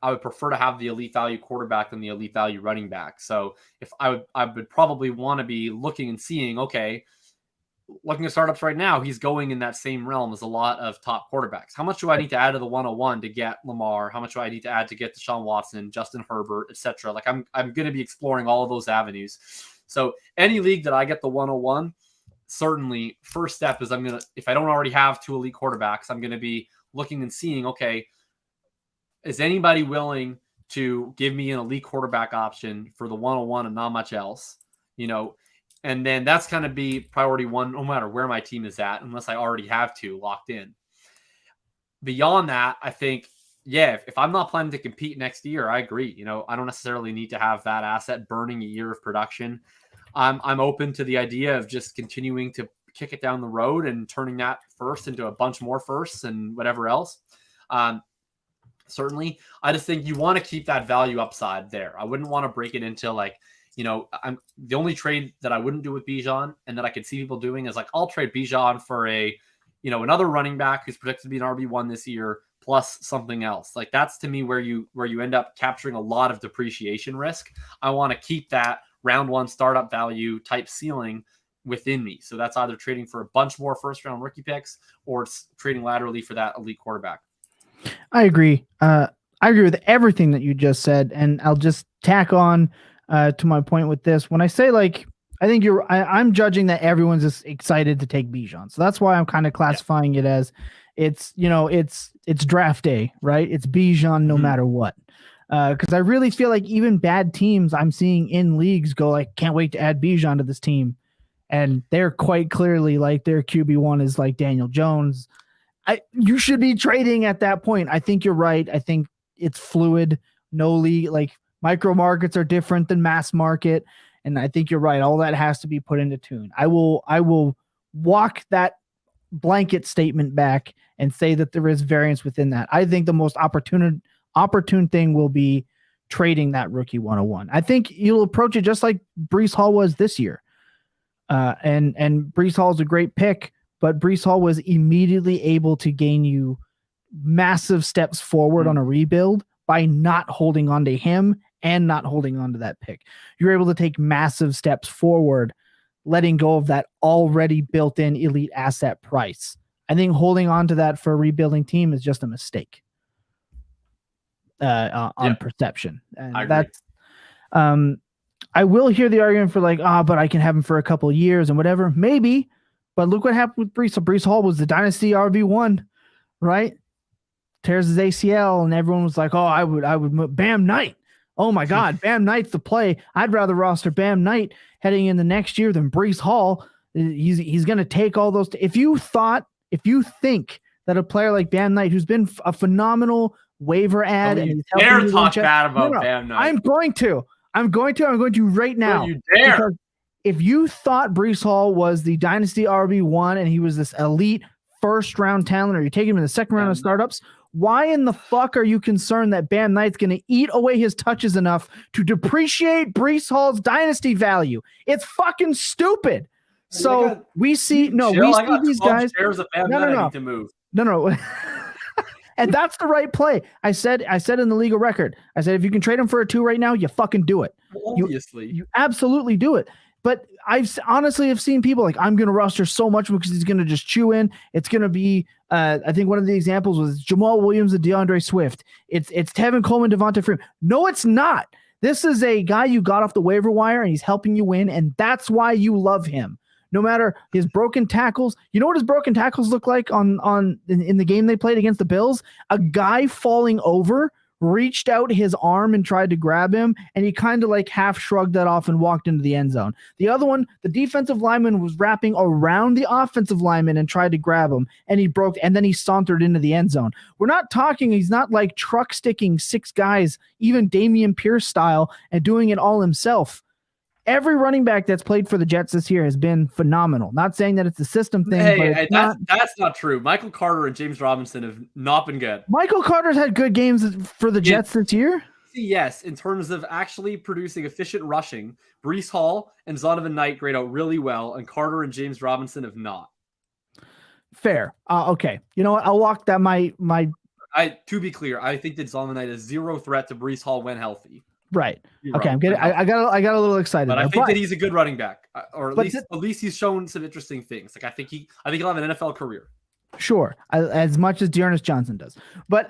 I would prefer to have the elite value quarterback than the elite value running back. So if I would probably want to be looking and seeing, okay, looking at startups right now, he's going in that same realm as a lot of top quarterbacks. How much do I need to add to the 101 to get Lamar? How much do I need to add to get Deshaun Watson, Justin Herbert, etc.? Like I'm going to be exploring all of those avenues. So any league that I get the 101, certainly first step is if I don't already have 2 elite quarterbacks, I'm going to be looking and seeing, okay, is anybody willing to give me an elite quarterback option for the 101 and not much else? And then that's going to be priority 1, no matter where my team is at, unless I already have 2 locked in. Beyond that, I think, if I'm not planning to compete next year, I agree. I don't necessarily need to have that asset burning a year of production. I'm open to the idea of just continuing to kick it down the road and turning that first into a bunch more firsts and whatever else. Certainly, I just think you want to keep that value upside there. I wouldn't want to break it into I'm the only trade that I wouldn't do with Bijan and that I could see people doing is I'll trade Bijan for another running back who's projected to be an RB1 this year plus something else. That's to me where you end up capturing a lot of depreciation risk. I want to keep that round 1 startup value type ceiling within me. So that's either trading for a bunch more first round rookie picks or it's trading laterally for that elite quarterback. I agree. I agree with everything that you just said. And I'll just tack on to my point with this. When I say I think I'm judging that everyone's just excited to take Bijan. So that's why I'm kind of classifying it as it's draft day, right? It's Bijan no matter what. Because I really feel like even bad teams I'm seeing in leagues go like, can't wait to add Bijan to this team. And they're quite clearly like their QB1 is like Daniel Jones. You should be trading at that point. I think you're right. I think it's fluid. No league, like micro markets are different than mass market. And I think you're right. All that has to be put into tune. I will walk that blanket statement back and say that there is variance within that. I think the most opportune thing will be trading that rookie 101. I think you'll approach it just like Breece Hall was this year. And Breece Hall is a great pick, but Breece Hall was immediately able to gain you massive steps forward on a rebuild by not holding on to him and not holding on to that pick. You're able to take massive steps forward, letting go of that already built-in elite asset price. I think holding on to that for a rebuilding team is just a mistake on perception. And that's, I will hear the argument for like, but I can have him for a couple of years and whatever. Maybe, but look what happened with Breece. So Breece Hall was the dynasty RB1, right? Tears his ACL, and everyone was like, I would Bam Knight. Oh my God, Bam Knight's the play. I'd rather roster Bam Knight heading into next year than Breece Hall. He's going to take all those. If you think that a player like Bam Knight, who's been a phenomenal waiver ad, and he's dare talk bad about Bam Knight. I'm going to right now. Don't you dare. Because if you thought Breece Hall was the dynasty RB1 and he was this elite first round talent, or you take him in the second round of startups, why in the fuck are you concerned that Bam Knight's going to eat away his touches enough to depreciate Breece Hall's dynasty value? It's fucking stupid. So we see these guys. No. And that's the right play. I said in the legal record, I said, if you can trade him for a 2 right now, you fucking do it. Well, obviously. You absolutely do it. But I've honestly seen people like, I'm going to roster so much because he's going to just chew in. It's going to be, I think one of the examples was Jamal Williams and DeAndre Swift. It's Tevin Coleman, Devonta Freeman. No, it's not. This is a guy you got off the waiver wire and he's helping you win. And that's why you love him. No matter his broken tackles. You know what his broken tackles look like in the game they played against the Bills? A guy falling over, reached out his arm and tried to grab him, and he kind of like half shrugged that off and walked into the end zone. The other one, the defensive lineman was wrapping around the offensive lineman and tried to grab him, and he broke, and then he sauntered into the end zone. We're not talking, he's not like truck sticking 6 guys, even Dameon Pierce style, and doing it all himself. Every running back that's played for the Jets this year has been phenomenal. Not saying that it's a system thing. But that's not true. Michael Carter and James Robinson have not been good. Michael Carter's had good games for the Jets this year. Yes, in terms of actually producing efficient rushing, Breece Hall and Zonovan Knight grade out really well, and Carter and James Robinson have not. Fair. Okay. You know what? I'll walk that to be clear, I think that Zonovan Knight is zero threat to Breece Hall when healthy. Right. Okay. I'm getting. I got a little excited. But I think that he's a good running back, or at least he's shown some interesting things. Like I think he'll have an NFL career. Sure, as much as Dearness Johnson does. But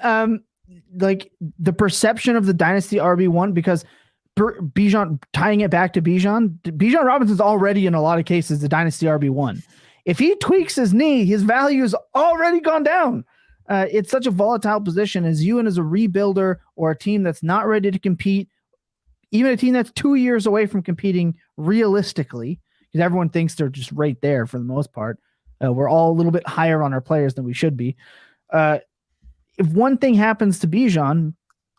like the perception of the dynasty RB1, because Bijan, tying it back to Bijan Robinson's already in a lot of cases the dynasty RB1. If he tweaks his knee, his value has already gone down. It's such a volatile position as you and as a rebuilder or a team that's not ready to compete. Even a team that's 2 years away from competing realistically, because everyone thinks they're just right there for the most part. We're all a little bit higher on our players than we should be. If one thing happens to Bijan,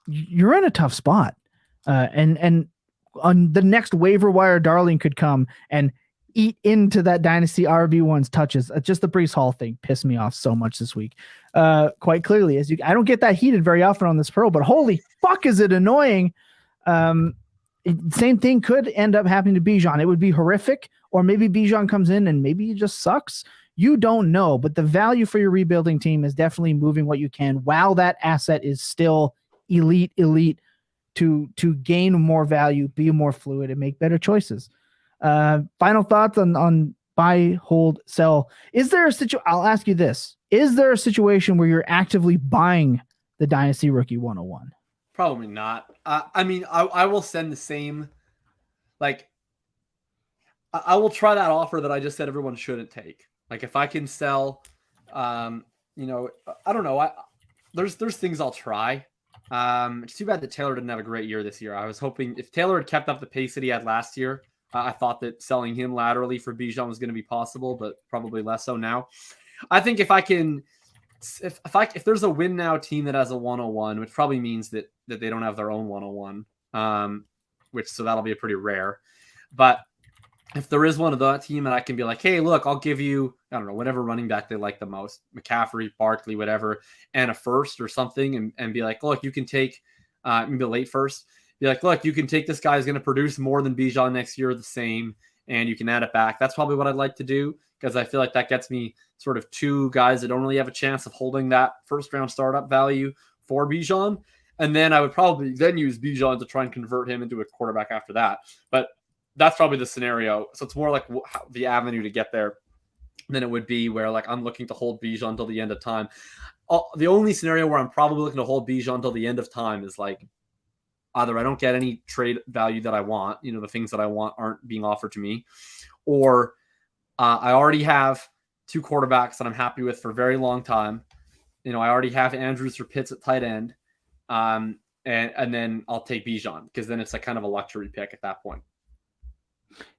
you're in a tough spot. And on the next waiver wire darling could come and eat into that dynasty RB1's touches. Just the Breece Hall thing pissed me off so much this week. Quite clearly, I don't get that heated very often on this pro, but holy fuck, is it annoying. Same thing could end up happening to Bijan. It would be horrific, or maybe Bijan comes in and maybe he just sucks. You don't know, but the value for your rebuilding team is definitely moving what you can while that asset is still elite to gain more value, be more fluid, and make better choices. Final thoughts on buy, hold, sell. I'll ask you this. Is there a situation where you're actively buying the Dynasty Rookie 101? Probably not. I mean, I will send the same, like, I will try that offer that I just said everyone shouldn't take. Like, if I can sell I don't know. There's things I'll try. It's too bad that Taylor didn't have a great year this year. I was hoping if Taylor had kept up the pace that he had last year, I thought that selling him laterally for Bijan was going to be possible, but probably less so now. I think if there's a win now team that has a 101, which probably means that they don't have their own 101, so that'll be a pretty rare. But if there is one of that team and I can be like, hey, look, I'll give you, I don't know, whatever running back they like the most, McCaffrey, Barkley, whatever, and a first or something, and be like, look, you can take maybe a late first. Be like, look, you can take this guy who's going to produce more than Bijan next year, the same, and you can add it back. That's probably what I'd like to do, because I feel like that gets me sort of two guys that don't really have a chance of holding that first round startup value for Bijan. And then I would probably then use Bijan to try and convert him into a quarterback after that. But that's probably the scenario. So it's more like the avenue to get there than it would be where like I'm looking to hold Bijan until the end of time. The only scenario where I'm probably looking to hold Bijan until the end of time is like either I don't get any trade value that I want, the things that I want aren't being offered to me, or I already have two quarterbacks that I'm happy with for a very long time. I already have Andrews or Pitts at tight end. And then I'll take Bijan, because then it's like kind of a luxury pick at that point.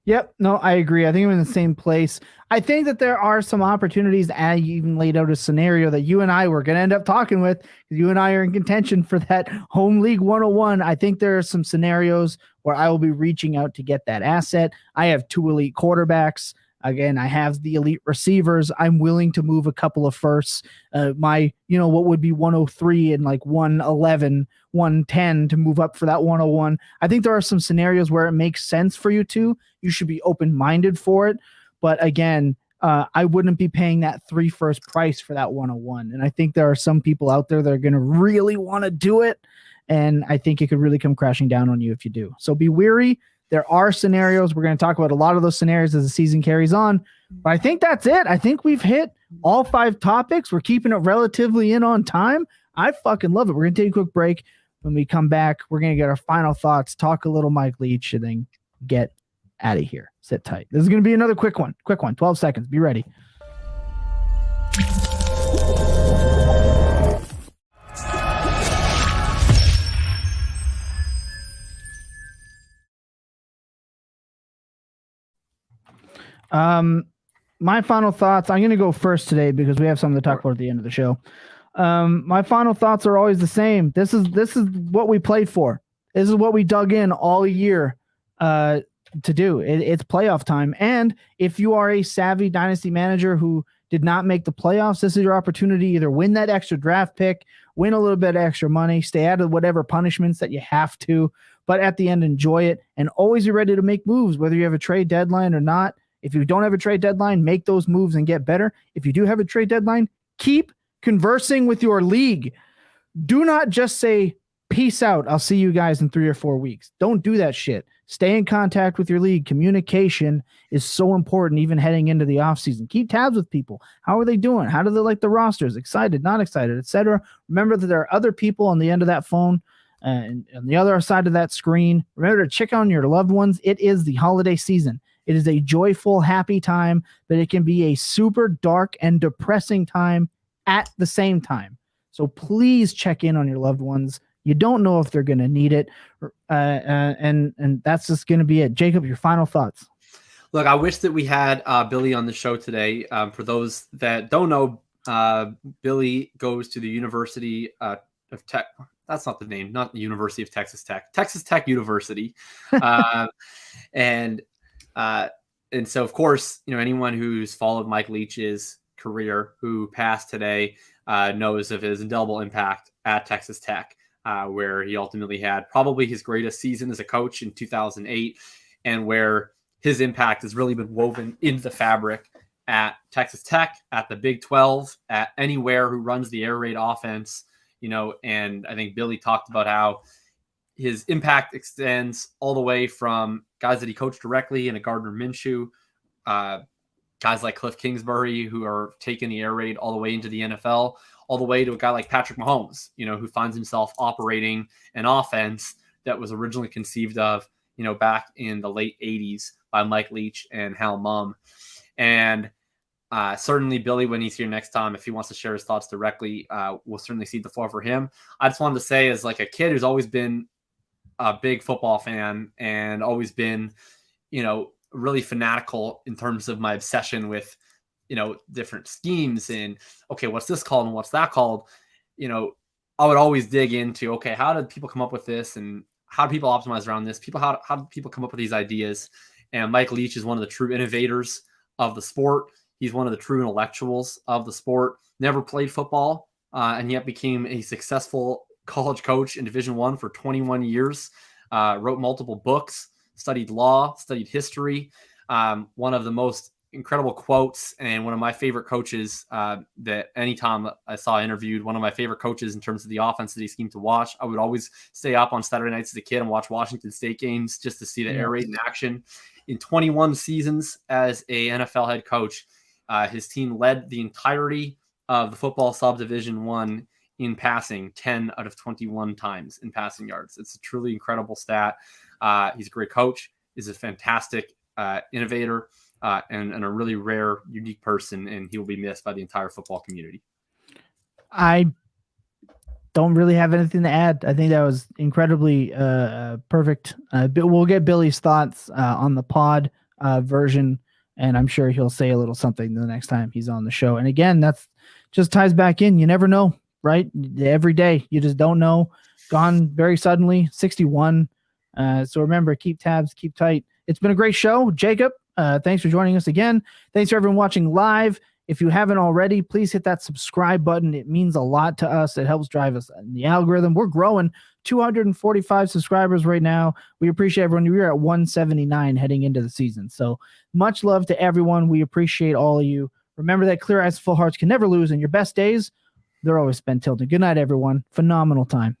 Yep. No, I agree. I think I'm in the same place. I think that there are some opportunities, and you even laid out a scenario that you and I were going to end up talking with, because you and I are in contention for that home league 101. I think there are some scenarios where I will be reaching out to get that asset. I have two elite quarterbacks. Again, I have the elite receivers. I'm willing to move a couple of firsts. What would be 103 and like 111, 110 to move up for that 101. I think there are some scenarios where it makes sense for you to. You should be open-minded for it. But again, I wouldn't be paying that 3 first price for that 101. And I think there are some people out there that are going to really want to do it. And I think it could really come crashing down on you if you do. So be wary. There are scenarios. We're going to talk about a lot of those scenarios as the season carries on. But I think that's it. I think we've hit all 5 topics. We're keeping it relatively in on time. I fucking love it. We're going to take a quick break. When we come back, we're going to get our final thoughts, talk a little Mike Leach, and then get out of here. Sit tight. This is going to be another quick one. 12 seconds. Be ready. My final thoughts, I'm going to go first today because we have something to talk about at the end of the show. My final thoughts are always the same. This is what we played for. This is what we dug in all year to do. It's playoff time. And if you are a savvy dynasty manager who did not make the playoffs, this is your opportunity to either win that extra draft pick, win a little bit of extra money, stay out of whatever punishments that you have to, but at the end, enjoy it and always be ready to make moves, whether you have a trade deadline or not. If you don't have a trade deadline, make those moves and get better. If you do have a trade deadline, keep conversing with your league. Do not just say, peace out, I'll see you guys in 3 or 4 weeks. Don't do that shit. Stay in contact with your league. Communication is so important, even heading into the offseason. Keep tabs with people. How are they doing? How do they like the rosters? Excited, not excited, etc. Remember that there are other people on the end of that phone and on the other side of that screen. Remember to check on your loved ones. It is the holiday season. It is a joyful, happy time, but it can be a super dark and depressing time at the same time. So please check in on your loved ones. You don't know if they're going to need it. And that's just going to be it. Jacob, your final thoughts. Look, I wish that we had Billy on the show today. For those that don't know, Billy goes to the University of Tech. That's not the name, not the University of Texas Tech. Texas Tech University. And so, of course, anyone who's followed Mike Leach's career, who passed today, knows of his indelible impact at Texas Tech, where he ultimately had probably his greatest season as a coach in 2008, and where his impact has really been woven into the fabric at Texas Tech, at the Big 12, at anywhere who runs the air raid offense, and I think Billy talked about how his impact extends all the way from guys that he coached directly in a Gardner Minshew, guys like Cliff Kingsbury, who are taking the air raid all the way into the NFL, all the way to a guy like Patrick Mahomes, who finds himself operating an offense that was originally conceived of, back in the late 80s by Mike Leach and Hal Mumm. And Certainly Billy, when he's here next time, if he wants to share his thoughts directly, we'll certainly cede the floor for him. I just wanted to say, as like a kid who's always been a big football fan and always been, really fanatical in terms of my obsession with, different schemes and, okay, what's this called and what's that called? I would always dig into, okay, how did people come up with this and how do people optimize around this? How do people come up with these ideas? And Mike Leach is one of the true innovators of the sport. He's one of the true intellectuals of the sport. Never played football, and yet became a successful college coach in Division I for 21 years. Wrote multiple books, studied law, studied history. One of the most incredible quotes, and one of my favorite coaches that anytime I saw interviewed, one of my favorite coaches in terms of the offense that he schemed to watch. I would always stay up on Saturday nights as a kid and watch Washington State games just to see the air raid in action. In 21 seasons as a NFL head coach, his team led the entirety of the football subdivision 1 in passing 10 out of 21 times in passing yards. It's a truly incredible stat. He's a great coach. He's a fantastic innovator and a really rare, unique person, and he will be missed by the entire football community. I don't really have anything to add. I think that was incredibly perfect. We'll get Billy's thoughts on the pod version, and I'm sure he'll say a little something the next time he's on the show. And again, that's just ties back in. You never know, right? Every day, you just don't know. Gone very suddenly, 61. So remember, keep tabs, keep tight. It's been a great show. Jakob, thanks for joining us again. Thanks for everyone watching live. If you haven't already, please hit that subscribe button. It means a lot to us. It helps drive us in the algorithm. We're growing 245 subscribers right now. We appreciate everyone. We're at 179 heading into the season. So much love to everyone. We appreciate all of you. Remember that clear eyes, full hearts can never lose, and your best days, they're always spent tilted. Good night, everyone. Phenomenal time.